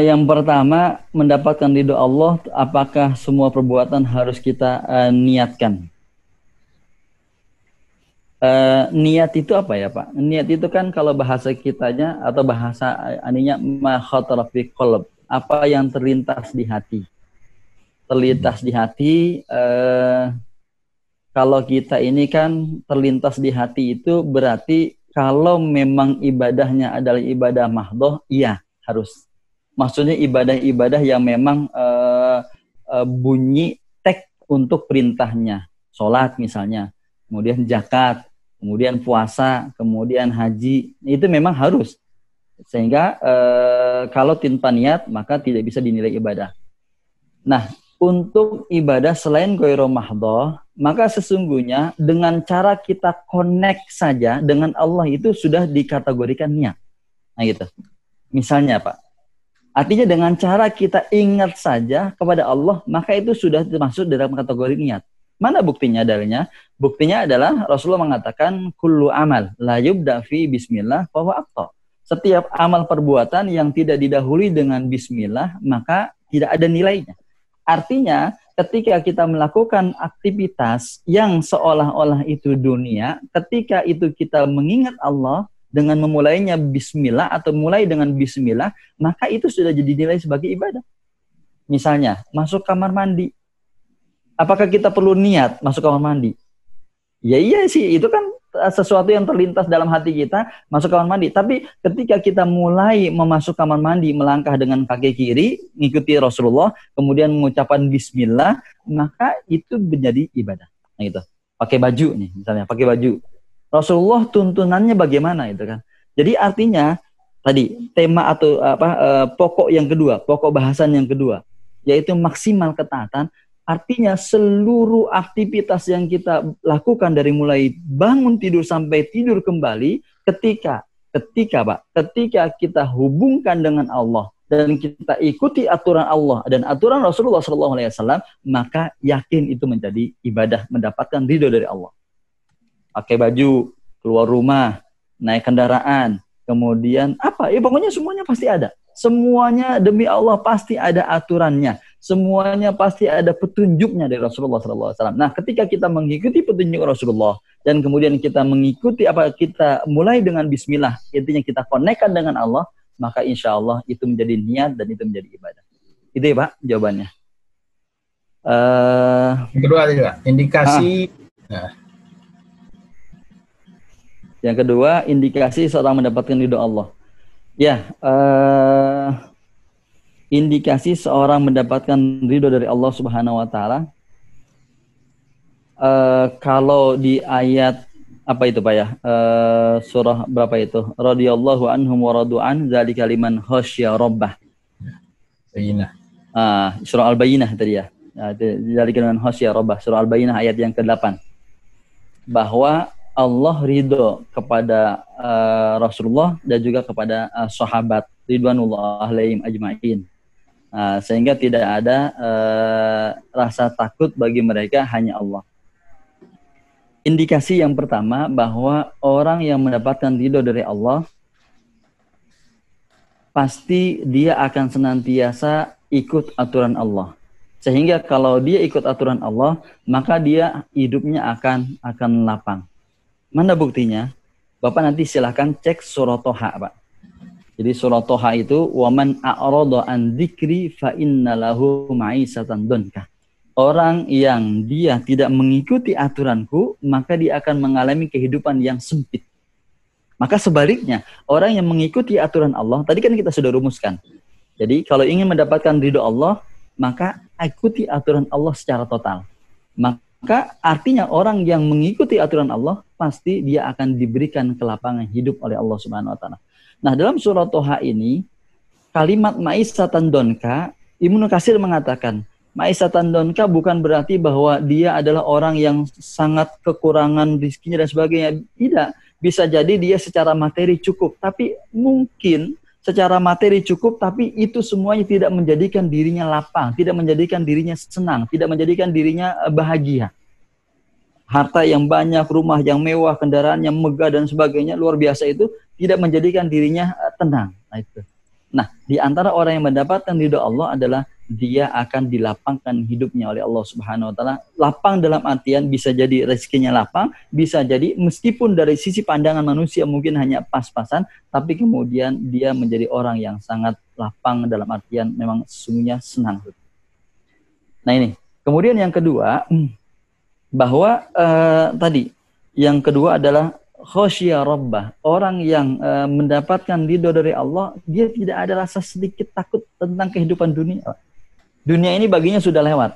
Yang pertama, mendapatkan ridho Allah, apakah semua perbuatan harus kita niatkan? Niat itu apa ya Pak? Niat itu kan kalau bahasa kitanya atau bahasa aninya ma khatara fi qalb. apa yang terlintas di hati. Terlintas di hati, kalau kita ini kan terlintas di hati itu berarti kalau memang ibadahnya adalah ibadah mahdoh, iya harus. Maksudnya ibadah-ibadah yang memang bunyi tek untuk perintahnya. Sholat misalnya, kemudian zakat, kemudian puasa, kemudian haji, itu memang harus. Sehingga kalau tanpa niat maka tidak bisa dinilai ibadah. Nah, untuk ibadah selain ghairu mahdhah, maka sesungguhnya dengan cara kita connect saja dengan Allah itu sudah dikategorikan niat. Nah gitu. Misalnya Pak, artinya dengan cara kita ingat saja kepada Allah, maka itu sudah termasuk dalam kategori niat. Mana buktinya dalilnya? Buktinya adalah Rasulullah mengatakan kullu amal la yubda fi bismillah fa huwa aqta. Setiap amal perbuatan yang tidak didahului dengan bismillah maka tidak ada nilainya. Artinya ketika kita melakukan aktivitas yang seolah-olah itu dunia, ketika itu kita mengingat Allah dengan memulainya bismillah atau mulai dengan bismillah, maka itu sudah jadi nilai sebagai ibadah. Misalnya, masuk kamar mandi. Apakah kita perlu niat masuk kamar mandi? Ya iya sih, itu kan sesuatu yang terlintas dalam hati kita, masuk kamar mandi. Tapi ketika kita mulai memasuk kamar mandi, melangkah dengan kaki kiri, mengikuti Rasulullah, kemudian mengucapkan bismillah, maka itu menjadi ibadah. Nah gitu. Pakai baju nih, misalnya pakai baju. Rasulullah tuntunannya bagaimana itu kan? Jadi artinya tadi tema atau pokok yang kedua, pokok bahasan yang kedua, yaitu maksimal ketaatan. Artinya seluruh aktivitas yang kita lakukan dari mulai bangun tidur sampai tidur kembali, ketika kita hubungkan dengan Allah dan kita ikuti aturan Allah dan aturan Rasulullah SAW, maka yakin itu menjadi ibadah, mendapatkan ridho dari Allah. Pakai baju, keluar rumah, naik kendaraan, kemudian apa? Ya pokoknya semuanya pasti ada. Semuanya demi Allah pasti ada aturannya. Semuanya pasti ada petunjuknya dari Rasulullah SAW. Nah, ketika kita mengikuti petunjuk Rasulullah dan kemudian kita mengikuti kita mulai dengan Bismillah, intinya kita konekkan dengan Allah, maka insya Allah itu menjadi niat dan itu menjadi ibadah. Itu ya Pak jawabannya. Yang kedua juga indikasi. Yang kedua indikasi seorang mendapatkan ridho Allah. Ya. Indikasi seorang mendapatkan ridho dari Allah Subhanahu wa taala. Kalau di ayat apa itu Pak ya? Surah berapa itu? Radhiyallahu anhum wa radu'an dzalika liman khasyya rabbah. Bayyinah. Surah Al-Bayyinah tadi ya. Dzalika liman khasyya rabbah. Surah Al-Bayyinah ayat yang ke-8. Bahwa Allah ridho kepada Rasulullah dan juga kepada sahabat ridwanullah alaihim ajma'in. Sehingga tidak ada rasa takut bagi mereka, hanya Allah. Indikasi yang pertama bahwa orang yang mendapatkan ridho dari Allah pasti dia akan senantiasa ikut aturan Allah. Sehingga kalau dia ikut aturan Allah, maka dia hidupnya akan lapang. Mana buktinya? Bapak nanti silahkan cek surah Toha, Pak. Jadi surah Toha itu waman a'rada an dzikri fa innalahu ma'isatan donka. Orang yang dia tidak mengikuti aturanku, maka dia akan mengalami kehidupan yang sempit. Maka sebaliknya, orang yang mengikuti aturan Allah, tadi kan kita sudah rumuskan. Jadi kalau ingin mendapatkan ridho Allah, maka ikuti aturan Allah secara total. Maka artinya orang yang mengikuti aturan Allah, pasti dia akan diberikan kelapangan hidup oleh Allah Subhanahu wa taala. Nah, dalam surah Toha ini, kalimat ma'isatan donka, Ibnu Katsir mengatakan, ma'isatan donka bukan berarti bahwa dia adalah orang yang sangat kekurangan rezekinya dan sebagainya. Tidak. Bisa jadi dia secara materi cukup, tapi mungkin secara materi cukup, tapi itu semuanya tidak menjadikan dirinya lapang, tidak menjadikan dirinya senang, tidak menjadikan dirinya bahagia. Harta yang banyak, rumah yang mewah, kendaraan yang megah dan sebagainya, luar biasa itu tidak menjadikan dirinya tenang. Nah, itu. Nah, di antara orang yang mendapatkan ridho Allah adalah dia akan dilapangkan hidupnya oleh Allah Subhanahu wa taala. Lapang dalam artian bisa jadi rezekinya lapang, bisa jadi meskipun dari sisi pandangan manusia mungkin hanya pas-pasan, tapi kemudian dia menjadi orang yang sangat lapang dalam artian memang sesungguhnya senang. Nah ini. Kemudian yang kedua, bahwa tadi yang kedua adalah khosya rabbah. Orang yang mendapatkan ridho dari Allah, dia tidak ada rasa sedikit takut tentang kehidupan dunia. Dunia ini baginya sudah lewat.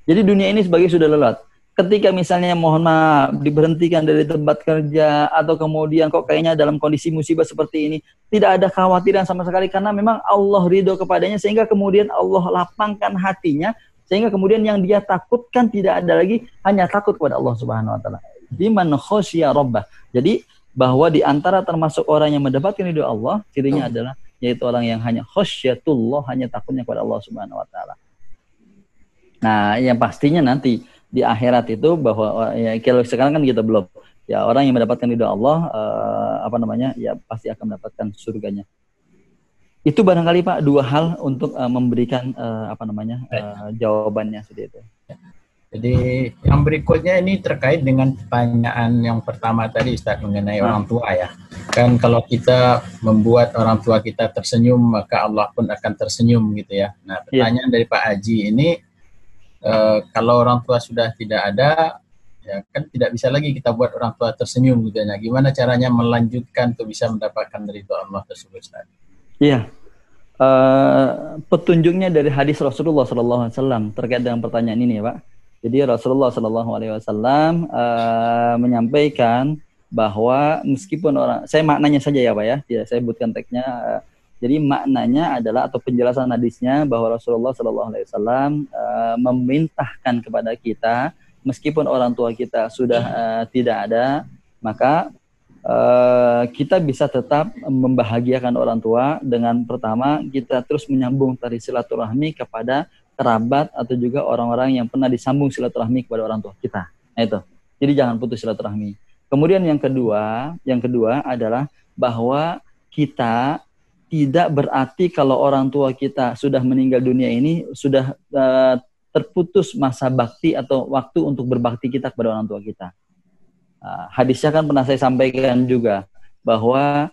Jadi dunia ini sebagai sudah lewat. Ketika misalnya mohon maaf diberhentikan dari tempat kerja atau kemudian kok kayaknya dalam kondisi musibah seperti ini, tidak ada kekhawatiran sama sekali karena memang Allah ridho kepadanya sehingga kemudian Allah lapangkan hatinya sehingga kemudian yang dia takutkan tidak ada lagi hanya takut kepada Allah Subhanahu wa taala. Liman khosya rabbah. Jadi bahwa di antara termasuk orang yang mendapatkan ridho Allah, cirinya adalah yaitu orang yang hanya khosyatullah, hanya takutnya kepada Allah Subhanahu wa taala. Nah, yang pastinya nanti di akhirat itu bahwa ya kalau sekarang kan kita belum. Ya orang yang mendapatkan ridho Allah ya pasti akan mendapatkan surganya. Itu barangkali Pak dua hal untuk memberikan jawabannya seperti itu. Jadi yang berikutnya ini terkait dengan pertanyaan yang pertama tadi Ustaz mengenai orang tua ya. Kan kalau kita membuat orang tua kita tersenyum maka Allah pun akan tersenyum gitu ya. Nah pertanyaan dari Pak Haji ini kalau orang tua sudah tidak ada ya kan tidak bisa lagi kita buat orang tua tersenyum gitu ya. Gimana caranya melanjutkan untuk bisa mendapatkan ridho Allah tersebut Ustaz? Iya. Petunjuknya dari hadis Rasulullah SAW terkait dengan pertanyaan ini ya Pak. Jadi Rasulullah SAW menyampaikan bahwa meskipun saya maknanya saja ya Pak ya, tidak saya sebutkan teksnya. Jadi maknanya adalah atau penjelasan hadisnya bahwa Rasulullah SAW memerintahkan kepada kita meskipun orang tua kita sudah tidak ada, maka kita bisa tetap membahagiakan orang tua dengan pertama kita terus menyambung tali silaturahmi kepada kerabat atau juga orang-orang yang pernah disambung silaturahmi kepada orang tua kita. Nah itu. Jadi jangan putus silaturahmi. Kemudian yang kedua adalah bahwa kita tidak berarti kalau orang tua kita sudah meninggal dunia ini sudah terputus masa bakti atau waktu untuk berbakti kita kepada orang tua kita. Hadisnya kan pernah saya sampaikan juga bahwa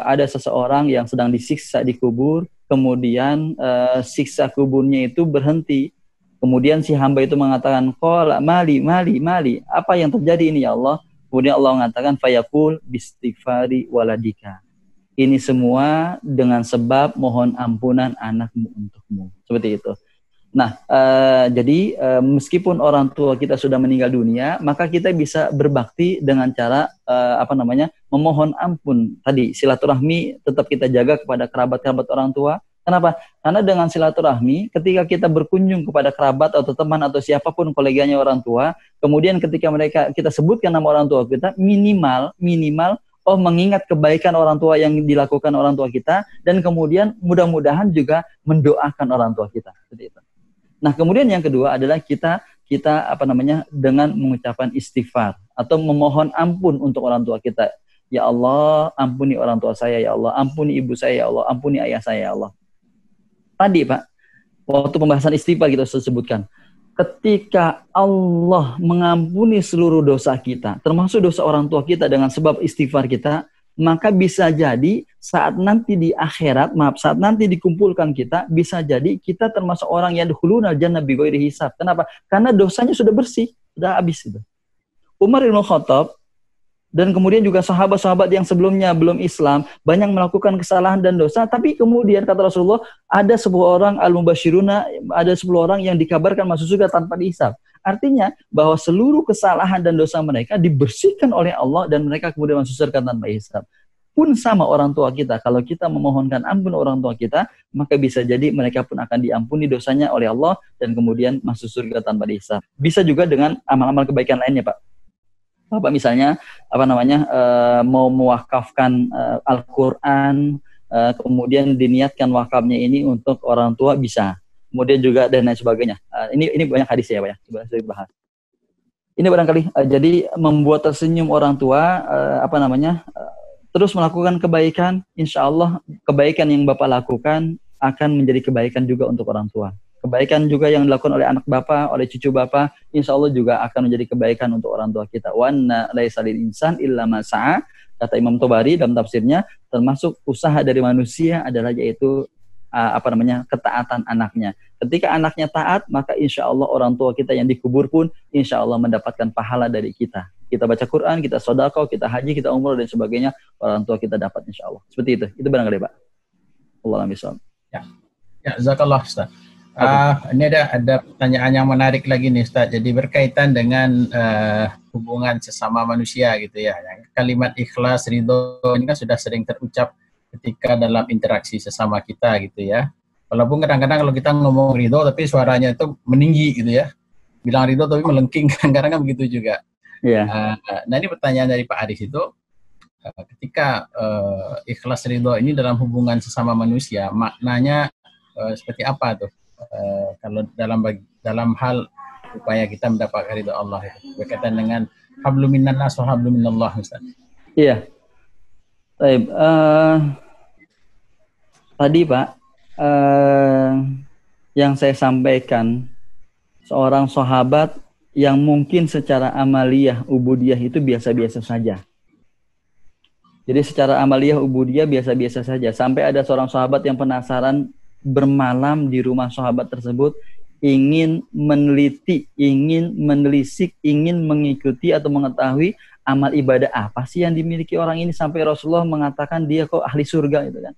ada seseorang yang sedang disiksa di kubur, kemudian siksa kuburnya itu berhenti. Kemudian si hamba itu mengatakan, qala mali, apa yang terjadi ini ya Allah? Kemudian Allah mengatakan, fayaqul bistighfari waladika. Ini semua dengan sebab mohon ampunan anakmu untukmu. Seperti itu. Nah, jadi meskipun orang tua kita sudah meninggal dunia, maka kita bisa berbakti dengan cara memohon ampun. Tadi silaturahmi tetap kita jaga kepada kerabat-kerabat orang tua. Kenapa? Karena dengan silaturahmi, ketika kita berkunjung kepada kerabat atau teman atau siapapun koleganya orang tua, kemudian ketika kita sebutkan nama orang tua kita, minimal mengingat kebaikan orang tua yang dilakukan orang tua kita, dan kemudian mudah-mudahan juga mendoakan orang tua kita. Seperti itu. Nah, kemudian yang kedua adalah kita dengan mengucapkan istighfar atau memohon ampun untuk orang tua kita. Ya Allah, ampuni orang tua saya ya Allah, ampuni ibu saya ya Allah, ampuni ayah saya ya Allah. Tadi Pak, waktu pembahasan istighfar kita sebutkan, ketika Allah mengampuni seluruh dosa kita, termasuk dosa orang tua kita dengan sebab istighfar kita, maka bisa jadi saat nanti di akhirat, saat nanti dikumpulkan kita, bisa jadi kita termasuk orang yang dukhulunal jannah bighairi hisab. Kenapa? Karena dosanya sudah bersih, sudah habis itu. Umar bin Khattab dan kemudian juga sahabat-sahabat yang sebelumnya belum Islam banyak melakukan kesalahan dan dosa, tapi kemudian kata Rasulullah ada 10 orang al-mubasyiruna, ada 10 orang yang dikabarkan masuk surga tanpa dihisab. Artinya bahwa seluruh kesalahan dan dosa mereka dibersihkan oleh Allah dan mereka kemudian masuk surga tanpa hisab. Pun sama orang tua kita, kalau kita memohonkan ampun orang tua kita, maka bisa jadi mereka pun akan diampuni dosanya oleh Allah dan kemudian masuk surga tanpa dihisab. Bisa juga dengan amal-amal kebaikan lainnya, Pak. Bapak misalnya mau mewakafkan Al-Quran, kemudian diniatkan wakafnya ini untuk orang tua bisa, kemudian juga dan lain sebagainya. Ini banyak hadis ya Pak ya, coba saya bahas. Ini barangkali jadi membuat tersenyum orang tua, terus melakukan kebaikan, insya Allah kebaikan yang Bapak lakukan akan menjadi kebaikan juga untuk orang tua. Kebaikan juga yang dilakukan oleh anak Bapak, oleh cucu Bapak, insya Allah juga akan menjadi kebaikan untuk orang tua kita. Wa anna laisa lil insan illa ma sa'a, Kata Imam Tobari dalam tafsirnya, termasuk usaha dari manusia adalah yaitu ketaatan anaknya. Ketika anaknya taat, maka insya Allah orang tua kita yang dikubur pun insya Allah mendapatkan pahala dari kita. Kita baca Quran, kita sedekah, kita haji, kita umroh dan sebagainya, orang tua kita dapat insya Allah. Seperti itu. Itu barangkali Pak. Allah amisal. Ya, jazakallah Ustaz. Ini ada pertanyaan yang menarik lagi nih Ustaz. Jadi berkaitan dengan hubungan sesama manusia gitu ya. Yang kalimat ikhlas, ridho ini kan sudah sering terucap ketika dalam interaksi sesama kita gitu ya. Walaupun kadang-kadang kalau kita ngomong ridho tapi suaranya itu meninggi gitu ya. Bilang ridho tapi melengking, kadang-kadang kan begitu juga. Yeah. Nah ini pertanyaan dari Pak Aris itu, ketika ikhlas ridho ini dalam hubungan sesama manusia, maknanya seperti apa tuh? Kalau dalam hal upaya kita mendapatkan ridho Allah itu berkaitan dengan hablum minan nas wa hablum minallah Ustaz. Iya. Baik, tadi Pak, yang saya sampaikan, seorang sahabat yang mungkin secara amaliyah, ubudiyah itu biasa-biasa saja. Jadi secara amaliyah, ubudiyah biasa-biasa saja. Sampai ada seorang sahabat yang penasaran bermalam di rumah sahabat tersebut, ingin meneliti, ingin menelisik, ingin mengikuti atau mengetahui amal ibadah apa sih yang dimiliki orang ini sampai Rasulullah mengatakan dia kok ahli surga gitu kan.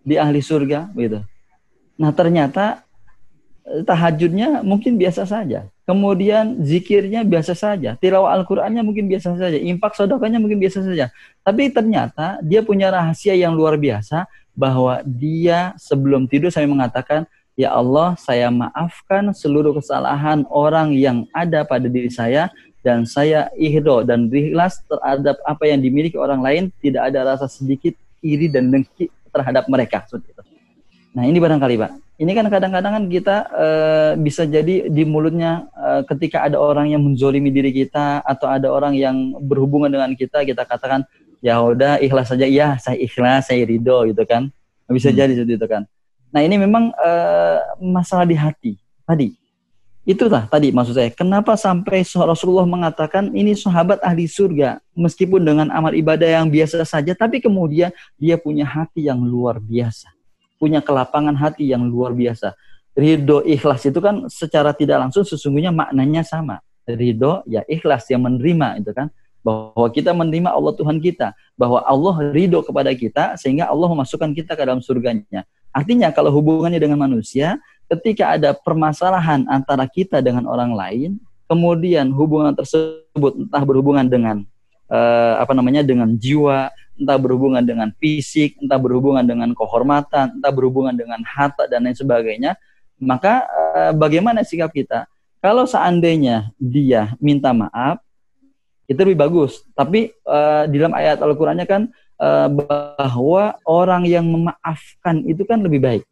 Dia ahli surga gitu. Nah, ternyata tahajudnya mungkin biasa saja. Kemudian zikirnya biasa saja, tilawah Al-Qur'annya mungkin biasa saja, infak sedekahnya mungkin biasa saja. Tapi ternyata dia punya rahasia yang luar biasa bahwa dia sebelum tidur sampai mengatakan, "Ya Allah, saya maafkan seluruh kesalahan orang yang ada pada diri saya dan saya ikhdo dan ikhlas terhadap apa yang dimiliki orang lain, tidak ada rasa sedikit iri dan dengki terhadap mereka." Seperti itu. Nah, ini barangkali Pak. Ini kan kadang-kadang kan kita bisa jadi di mulutnya ketika ada orang yang menzolimi diri kita atau ada orang yang berhubungan dengan kita katakan, ya udah ikhlas saja, ya saya ikhlas, saya ridho gitu kan. Bisa jadi seperti itu kan. Nah, ini memang masalah di hati tadi. Itulah tadi maksud saya. Kenapa sampai Rasulullah mengatakan ini sahabat ahli surga meskipun dengan amal ibadah yang biasa saja, tapi kemudian dia punya hati yang luar biasa. Punya kelapangan hati yang luar biasa. Ridho, ikhlas itu kan secara tidak langsung sesungguhnya maknanya sama. Ridho, ya ikhlas yang menerima itu kan. Bahwa kita menerima Allah Tuhan kita. Bahwa Allah ridho kepada kita sehingga Allah memasukkan kita ke dalam surganya. Artinya kalau hubungannya dengan manusia, ketika ada permasalahan antara kita dengan orang lain, kemudian hubungan tersebut entah berhubungan dengan dengan jiwa, entah berhubungan dengan fisik, entah berhubungan dengan kehormatan, entah berhubungan dengan harta dan lain sebagainya, maka bagaimana sikap kita? Kalau seandainya dia minta maaf, itu lebih bagus. Tapi di dalam ayat Al-Qur'annya kan bahwa orang yang memaafkan itu kan lebih baik.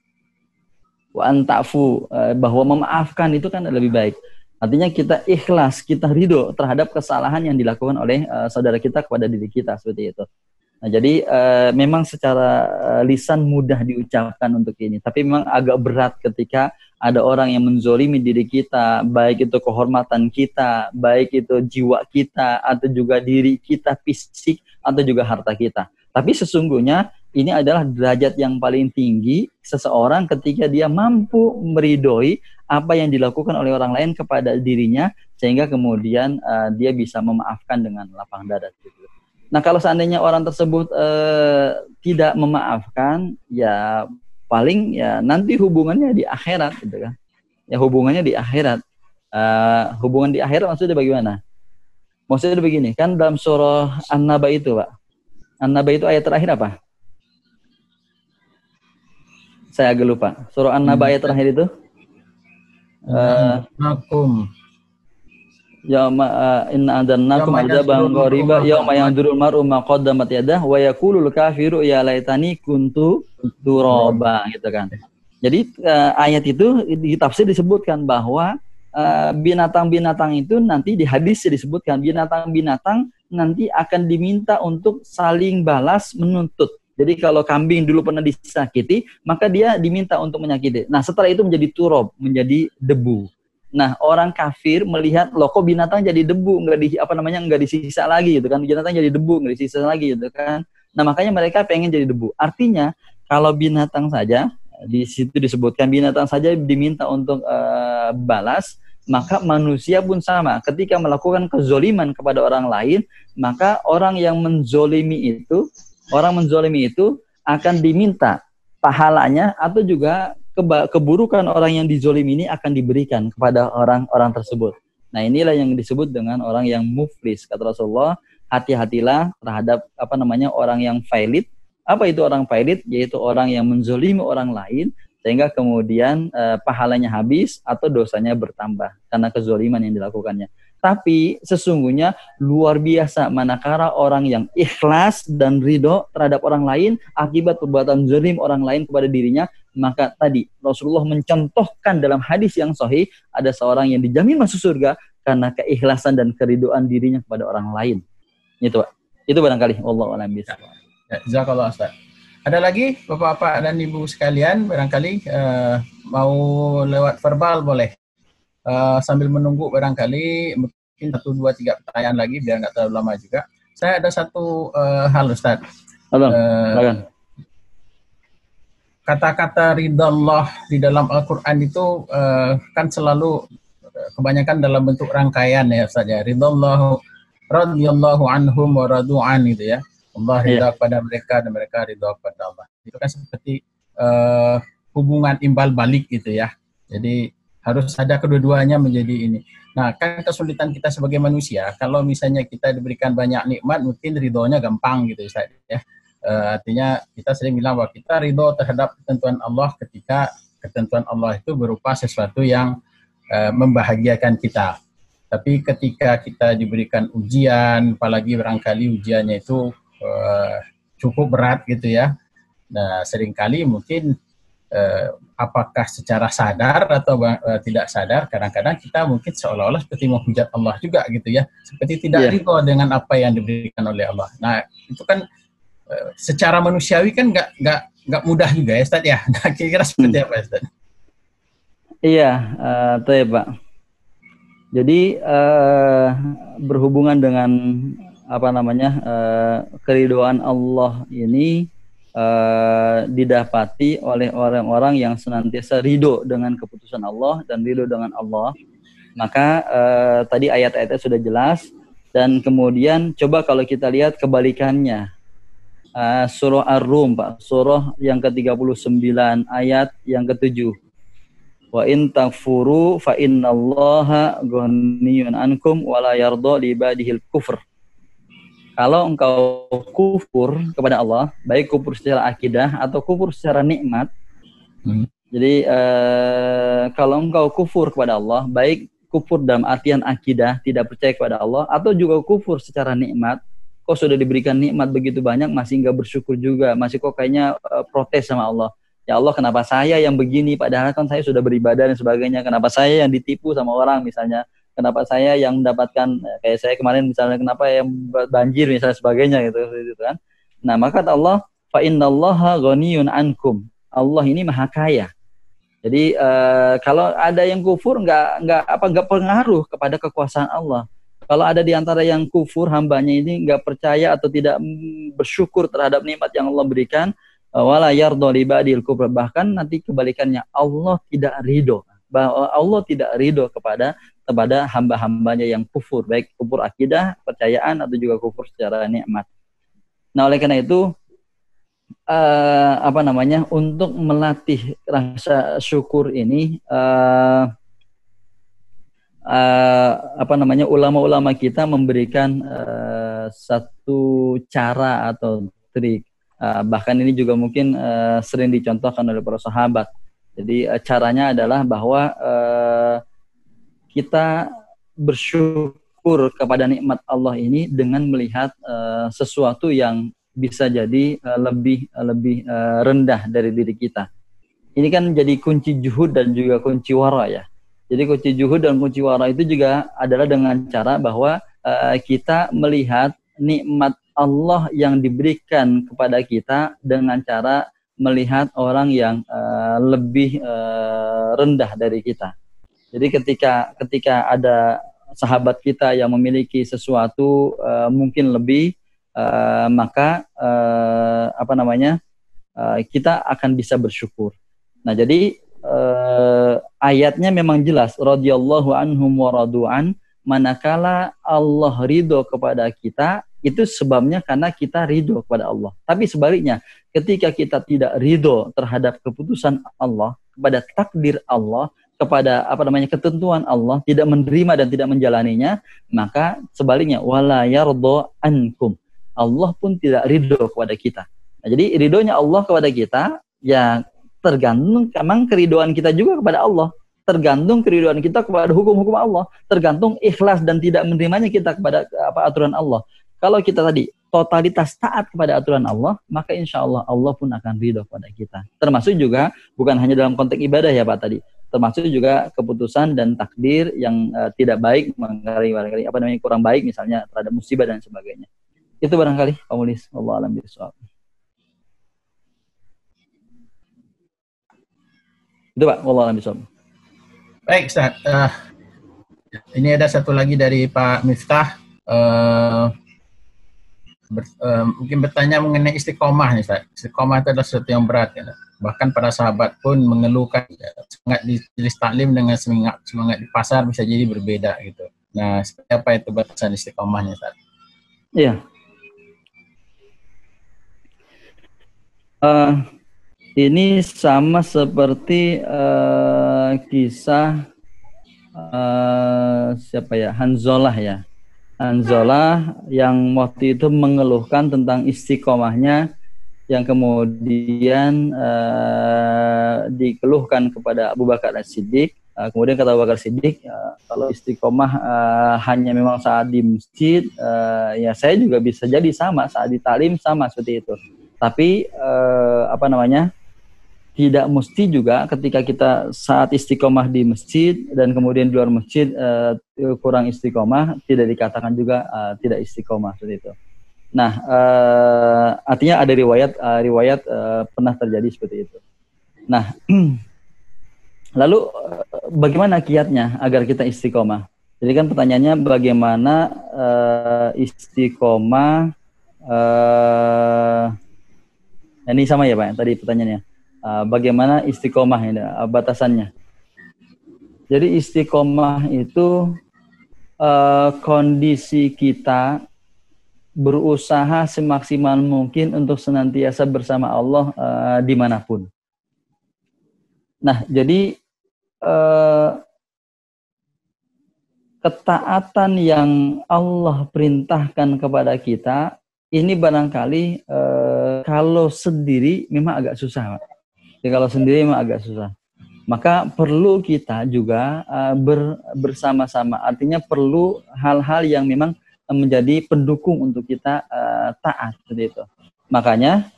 Wa antafu, bahwa memaafkan itu kan lebih baik. Artinya kita ikhlas, kita ridho terhadap kesalahan yang dilakukan oleh saudara kita kepada diri kita, seperti itu. Nah, jadi memang secara lisan mudah diucapkan untuk ini, tapi memang agak berat ketika ada orang yang menzolimi diri kita, baik itu kehormatan kita, baik itu jiwa kita, atau juga diri kita, fisik, atau juga harta kita. Tapi sesungguhnya ini adalah derajat yang paling tinggi seseorang ketika dia mampu meridhoi apa yang dilakukan oleh orang lain kepada dirinya, sehingga kemudian dia bisa memaafkan dengan lapang dada. Nah, kalau seandainya orang tersebut tidak memaafkan, ya paling ya nanti hubungannya di akhirat, gitu kan? Ya hubungannya di akhirat. Hubungan di akhirat maksudnya bagaimana? Maksudnya begini, kan dalam surah An-Naba itu, Pak. An-Naba itu ayat terakhir apa? Saya agak lupa. Surah An-Naba ayat terakhir itu. Yauma inna adannakum adzaban qariba yauma yanzurul mar'u ma qaddamat yadah wa yaqulul kafiru ya laitani kuntu turaba, gitu kan. Jadi ayat itu di tafsir disebutkan bahwa binatang-binatang itu nanti di hadis disebutkan binatang-binatang nanti akan diminta untuk saling balas menuntut. Jadi kalau kambing dulu pernah disakiti, maka dia diminta untuk menyakiti. Nah, setelah itu menjadi turab, menjadi debu. Nah, orang kafir melihat loh kok binatang jadi debu, nggak disisa lagi gitu kan. Binatang jadi debu, nggak disisa lagi gitu kan. Nah, makanya mereka pengen jadi debu. Artinya, kalau binatang saja, di situ disebutkan binatang saja diminta untuk balas, maka manusia pun sama. Ketika melakukan kezoliman kepada orang lain, maka orang menzolimi itu akan diminta pahalanya atau juga keburukan orang yang dizolimi ini akan diberikan kepada orang-orang tersebut. Nah, inilah yang disebut dengan orang yang muflis. Kata Rasulullah, hati-hatilah terhadap orang yang failit. Apa itu orang failit? Yaitu orang yang menzolimi orang lain sehingga kemudian pahalanya habis atau dosanya bertambah karena kezoliman yang dilakukannya. Tapi sesungguhnya luar biasa manakala orang yang ikhlas dan ridho terhadap orang lain akibat perbuatan zalim orang lain kepada dirinya, maka tadi Rasulullah mencontohkan dalam hadis yang sahih ada seorang yang dijamin masuk surga karena keikhlasan dan keridhoan dirinya kepada orang lain. Itu barangkali wallahu a'lam bishawab. Jazakallah Ustaz. Ada lagi Bapak-bapak dan Ibu sekalian barangkali mau lewat verbal boleh. Sambil menunggu barangkali mungkin 1, 2, 3 pertanyaan lagi biar nggak terlalu lama juga. Saya ada satu hal Ustaz. Kata-kata ridallah di dalam Al-Quran itu kan selalu kebanyakan dalam bentuk rangkaian ya Ustaz ya. Ridallahu radhiyallahu anhum wa radu'an gitu ya. Allah ridha kepada mereka dan mereka ridha kepada Allah. Itu kan seperti hubungan imbal balik gitu ya. Jadi harus ada kedua-duanya menjadi ini. Nah, kan kesulitan kita sebagai manusia, kalau misalnya kita diberikan banyak nikmat, mungkin ridhonya gampang gitu Ustaz ya. Artinya kita sering bilang bahwa kita ridho terhadap ketentuan Allah ketika ketentuan Allah itu berupa sesuatu yang membahagiakan kita. Tapi ketika kita diberikan ujian, apalagi barangkali ujiannya itu cukup berat gitu ya. Nah, seringkali mungkin apakah secara sadar atau tidak sadar, kadang-kadang kita mungkin seolah-olah seperti menghujat Allah juga gitu ya, seperti tidak ridho dengan apa yang diberikan oleh Allah. Nah, itu kan secara manusiawi kan nggak mudah juga ya Ustaz ya. Nah, kira-kira seperti apa Ustaz? Iya, Pak. Jadi berhubungan dengan keridhaan Allah ini didapati oleh orang-orang yang senantiasa ridho dengan keputusan Allah dan ridho dengan Allah. Maka tadi ayat-ayatnya sudah jelas, dan kemudian coba kalau kita lihat kebalikannya. Surah Ar-Rum, Pak, surah yang ke-39 ayat yang ke-7. Wa in takfuru fa innallaha ghaniyun ankum wa la yarda li ibadihil kufr. Kalau engkau kufur kepada Allah, baik kufur secara akidah atau kufur secara nikmat. Jadi kalau engkau kufur kepada Allah, baik kufur dalam artian akidah, tidak percaya kepada Allah, atau juga kufur secara nikmat, kok sudah diberikan nikmat begitu banyak, masih enggak bersyukur juga, masih kok kayaknya protes sama Allah. Ya Allah, kenapa saya yang begini, padahal kan saya sudah beribadah dan sebagainya, kenapa saya yang ditipu sama orang misalnya, kenapa saya yang mendapatkan, kayak saya kemarin misalnya, kenapa yang banjir misalnya sebagainya gitu kan. Nah, maka kata Allah, fa innallaha ghaniyun ankum. Allah ini maha kaya. Jadi kalau ada yang kufur nggak pengaruh kepada kekuasaan Allah. Kalau ada di antara yang kufur, hambanya ini nggak percaya atau tidak bersyukur terhadap nikmat yang Allah berikan, wala yarda li ibadil kufr, bahkan nanti kebalikannya, Allah tidak ridho. Bahwa Allah tidak ridho kepada hamba-hambanya yang kufur, baik kufur akidah, percayaan, atau juga kufur secara nikmat. Nah, oleh karena itu untuk melatih rasa syukur ini, ulama-ulama kita memberikan satu cara atau trik, bahkan ini juga mungkin sering dicontohkan oleh para sahabat. Jadi caranya adalah bahwa kita bersyukur kepada nikmat Allah ini dengan melihat sesuatu yang bisa jadi lebih rendah dari diri kita. Ini kan jadi kunci juhud dan juga kunci wara ya. Jadi kunci juhud dan kunci wara itu juga adalah dengan cara bahwa kita melihat nikmat Allah yang diberikan kepada kita dengan cara melihat orang yang lebih rendah dari kita. Jadi ketika ada sahabat kita yang memiliki sesuatu mungkin lebih, maka kita akan bisa bersyukur. Nah, jadi ayatnya memang jelas, radhiyallahu anhum wa radu'an, manakala Allah ridho kepada kita, itu sebabnya karena kita ridho kepada Allah. Tapi sebaliknya, ketika kita tidak ridho terhadap keputusan Allah, kepada takdir Allah, kepada ketentuan Allah, tidak menerima dan tidak menjalaninya, maka sebaliknya, wala yardo ankum, Allah pun tidak ridho kepada kita. Nah, jadi ridhonya Allah kepada kita ya tergantung memang keridoan kita juga kepada Allah, tergantung keridoan kita kepada hukum-hukum Allah, tergantung ikhlas dan tidak menerimanya kita kepada aturan Allah. Kalau kita tadi totalitas taat kepada aturan Allah, maka insya Allah Allah pun akan ridho kepada kita. Termasuk juga bukan hanya dalam konteks ibadah ya Pak tadi, termasuk juga keputusan dan takdir yang tidak baik, barangkali kurang baik misalnya terhadap musibah dan sebagainya. Itu barangkali Pak Mulis, wallahu a'lam bishawab. Itu Pak, wallahu a'lam bishawab. Baik Ustaz, ini ada satu lagi dari Pak Miftah. Mungkin bertanya mengenai istiqomah nih Ustaz. Istiqomah itu adalah sesuatu yang berat ya. Bahkan para sahabat pun mengeluhkan semangat di majelis taklim dengan semangat di pasar bisa jadi berbeda gitu. Nah, seperti apa itu batasan istiqomahnya Ustaz? Iya. Ini sama seperti kisah Hanzalah ya. Hanzalah yang waktu itu mengeluhkan tentang istiqomahnya, yang kemudian dikeluhkan kepada Abu Bakar As-Siddiq. Kemudian kata Abu Bakar As-Siddiq, kalau istiqomah hanya memang saat di masjid, ya saya juga bisa jadi sama, saat di taklim sama seperti itu. Tapi tidak mesti juga ketika kita saat istiqomah di masjid dan kemudian di luar masjid kurang istiqomah, tidak dikatakan juga tidak istiqomah seperti itu. Nah, artinya ada riwayat pernah terjadi seperti itu. Nah, lalu bagaimana kiatnya agar kita istiqomah? Jadi kan pertanyaannya bagaimana istiqomah? Ini sama ya Pak, tadi pertanyaannya. Bagaimana istiqomah ini, batasannya? Jadi istiqomah itu kondisi kita berusaha semaksimal mungkin untuk senantiasa bersama Allah dimanapun. Nah, jadi ketaatan yang Allah perintahkan kepada kita ini barangkali kalau sendiri memang agak susah, Pak. Ya, kalau sendiri memang agak susah. Maka perlu kita juga bersama-sama. Artinya perlu hal-hal yang memang menjadi pendukung untuk kita taat seperti itu. Makanya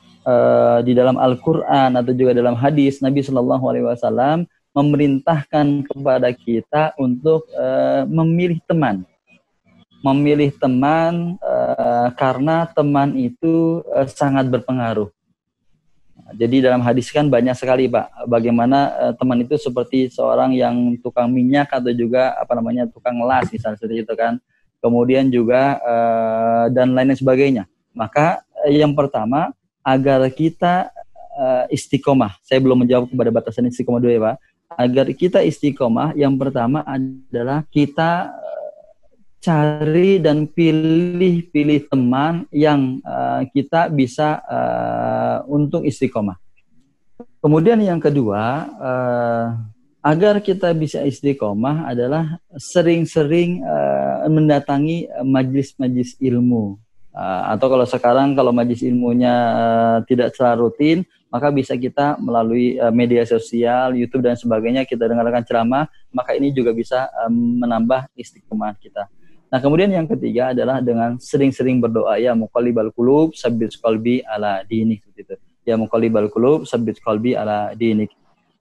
di dalam Al-Quran atau juga dalam hadis Nabi SAW memerintahkan kepada kita untuk memilih teman. Memilih teman karena teman itu sangat berpengaruh. Jadi dalam hadis kan banyak sekali Pak, bagaimana teman itu seperti seorang yang tukang minyak atau juga tukang las misalnya seperti itu kan. Kemudian juga dan lain sebagainya. Maka yang pertama agar kita istiqomah. Saya belum menjawab kepada batasan istiqomah dulu ya Pak. Agar kita istiqomah, yang pertama adalah kita cari dan pilih teman yang kita bisa untuk istiqomah. Kemudian yang kedua, agar kita bisa istiqomah adalah sering-sering mendatangi majelis-majelis ilmu. Atau kalau sekarang kalau majelis ilmunya tidak secara rutin, maka bisa kita melalui media sosial, YouTube dan sebagainya, kita dengarkan ceramah, maka ini juga bisa menambah istiqomah kita. Nah, kemudian yang ketiga adalah dengan sering-sering berdoa, ya muqallibal qulub tsabbit qalbi ala dinik gitu. Ya muqallibal qulub tsabbit qalbi ala dinik.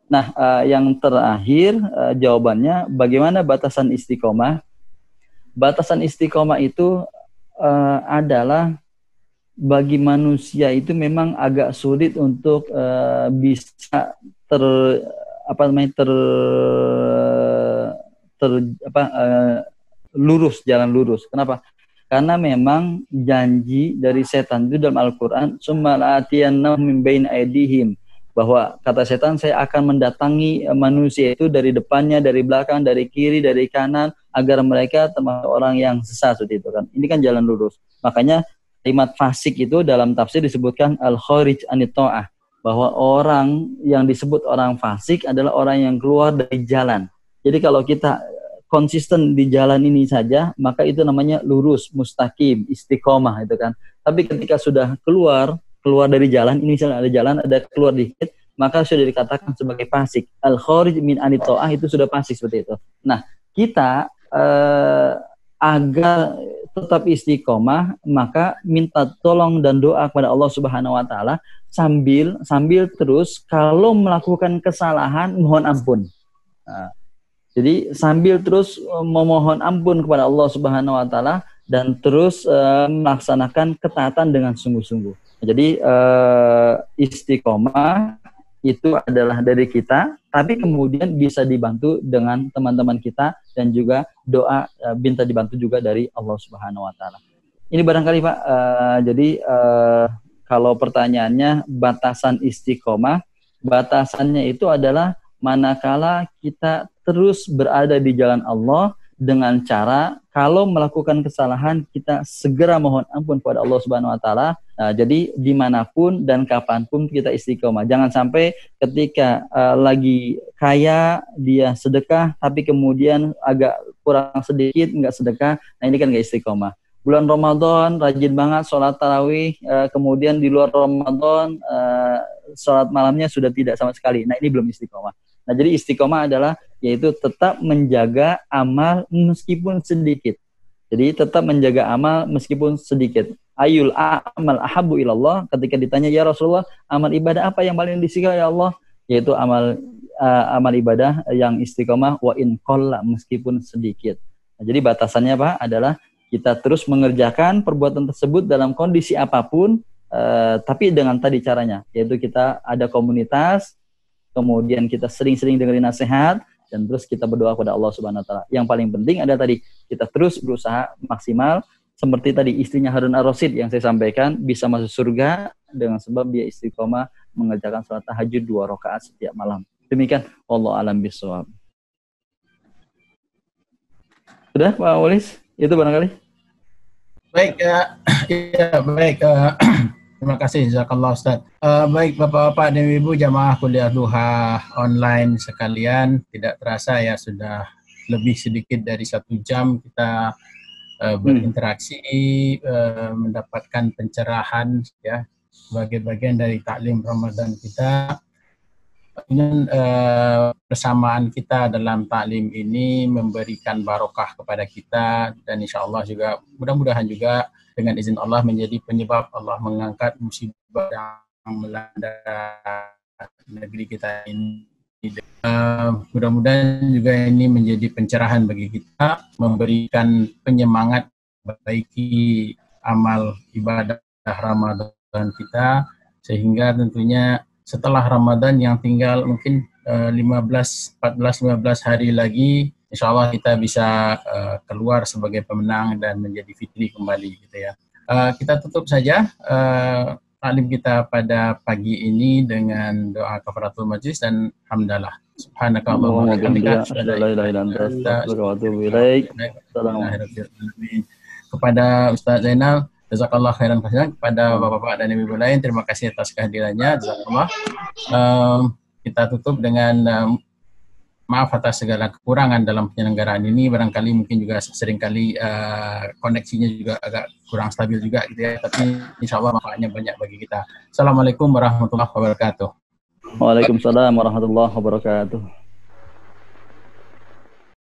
Nah, yang terakhir jawabannya bagaimana batasan istiqomah? Batasan istiqomah itu adalah bagi manusia itu memang agak sulit untuk bisa lurus, jalan lurus. Kenapa? Karena memang janji dari setan itu dalam Al-Quran, summa la'atiyannahum min baini aydihim, bahwa kata setan, saya akan mendatangi manusia itu dari depannya, dari belakang, dari kiri, dari kanan, agar mereka termasuk orang yang sesat seperti itu kan. Ini kan jalan lurus. Makanya kalimat fasik itu dalam tafsir disebutkan al-kharij anit ta'ah, bahwa orang yang disebut orang fasik adalah orang yang keluar dari jalan. Jadi kalau kita konsisten di jalan ini saja, maka itu namanya lurus, mustaqim, istiqomah itu kan. Tapi ketika sudah keluar dari jalan, ini misalnya ada jalan, ada keluar dikit, maka sudah dikatakan sebagai fasik. Al-kharij min anit ta'ah itu sudah fasik seperti itu. Nah, kita agar tetap istiqomah, maka minta tolong dan doa kepada Allah Subhanahu wa taala sambil terus kalau melakukan kesalahan mohon ampun. Nah, jadi sambil terus memohon ampun kepada Allah Subhanahu wa taala dan terus melaksanakan ketaatan dengan sungguh-sungguh. Jadi istiqomah itu adalah dari kita, tapi kemudian bisa dibantu dengan teman-teman kita dan juga doa minta dibantu juga dari Allah Subhanahu wa taala. Ini barangkali Pak, jadi kalau pertanyaannya batasan istiqomah, batasannya itu adalah manakala kita terus berada di jalan Allah dengan cara kalau melakukan kesalahan kita segera mohon ampun kepada Allah Subhanahu wa taala. Nah, jadi dimanapun dan kapanpun kita istiqomah. Jangan sampai ketika lagi kaya dia sedekah tapi kemudian agak kurang sedikit nggak sedekah. Nah, ini kan nggak istiqomah. Bulan Ramadan rajin banget sholat tarawih, kemudian di luar Ramadan sholat malamnya sudah tidak sama sekali. Nah, ini belum istiqomah. Nah, jadi istiqomah adalah yaitu tetap menjaga amal meskipun sedikit. Jadi tetap menjaga amal meskipun sedikit. Ayul amal ahabbu ilallah, ketika ditanya ya Rasulullah, amal ibadah apa yang paling disukai ya Allah? Yaitu amal ibadah yang istiqomah wa in qalla, meskipun sedikit. Nah, jadi batasannya Pak adalah kita terus mengerjakan perbuatan tersebut dalam kondisi apapun, tapi dengan tadi caranya, yaitu kita ada komunitas, kemudian kita sering-sering dengerin nasihat, dan terus kita berdoa kepada Allah Subhanahu wa taala. Yang paling penting ada tadi, kita terus berusaha maksimal, seperti tadi istrinya Harun ar-Rasyid yang saya sampaikan, bisa masuk surga dengan sebab dia istiqomah mengerjakan salat tahajud 2 rakaat setiap malam. Demikian, wallahu a'lam bishawab. Sudah Pak Walis? Itu barangkali. Baik, baik. Terima kasih, jazakallah Ustaz. Baik Bapak-Bapak dan Ibu jamaah kuliah duha online sekalian, tidak terasa ya sudah lebih sedikit dari 1 jam kita berinteraksi, mendapatkan pencerahan ya sebagai bagian dari taklim Ramadan kita. Dan persamaan kita dalam taklim ini memberikan barokah kepada kita, dan insya Allah juga mudah-mudahan juga dengan izin Allah menjadi penyebab Allah mengangkat musibah yang melanda negeri kita ini. Mudah-mudahan juga ini menjadi pencerahan bagi kita, memberikan penyemangat memperbaiki amal ibadah Ramadan kita, sehingga tentunya setelah Ramadan yang tinggal mungkin 14-15 hari lagi, insya Allah kita bisa keluar sebagai pemenang dan menjadi fitri kembali gitu ya. Kita tutup saja taklim kita pada pagi ini dengan doa kafaratul majlis dan hamdalah. Subhanakallahumma wa bihamdika asyhadu an la ilaha illa anta astaghfiruka wa atubu ilaik. Kepada Ustaz Zainal, jazakallah khairan kasihan. Kepada bapak-bapak dan ibu lain, terima kasih atas kehadirannya. Jazakallah. Kita tutup dengan maaf atas segala kekurangan dalam penyelenggaraan ini. Barangkali mungkin juga seringkali koneksinya juga agak kurang stabil juga gitu ya. Tapi insya Allah manfaatnya banyak bagi kita. Assalamualaikum warahmatullahi wabarakatuh. Waalaikumsalam warahmatullahi wabarakatuh.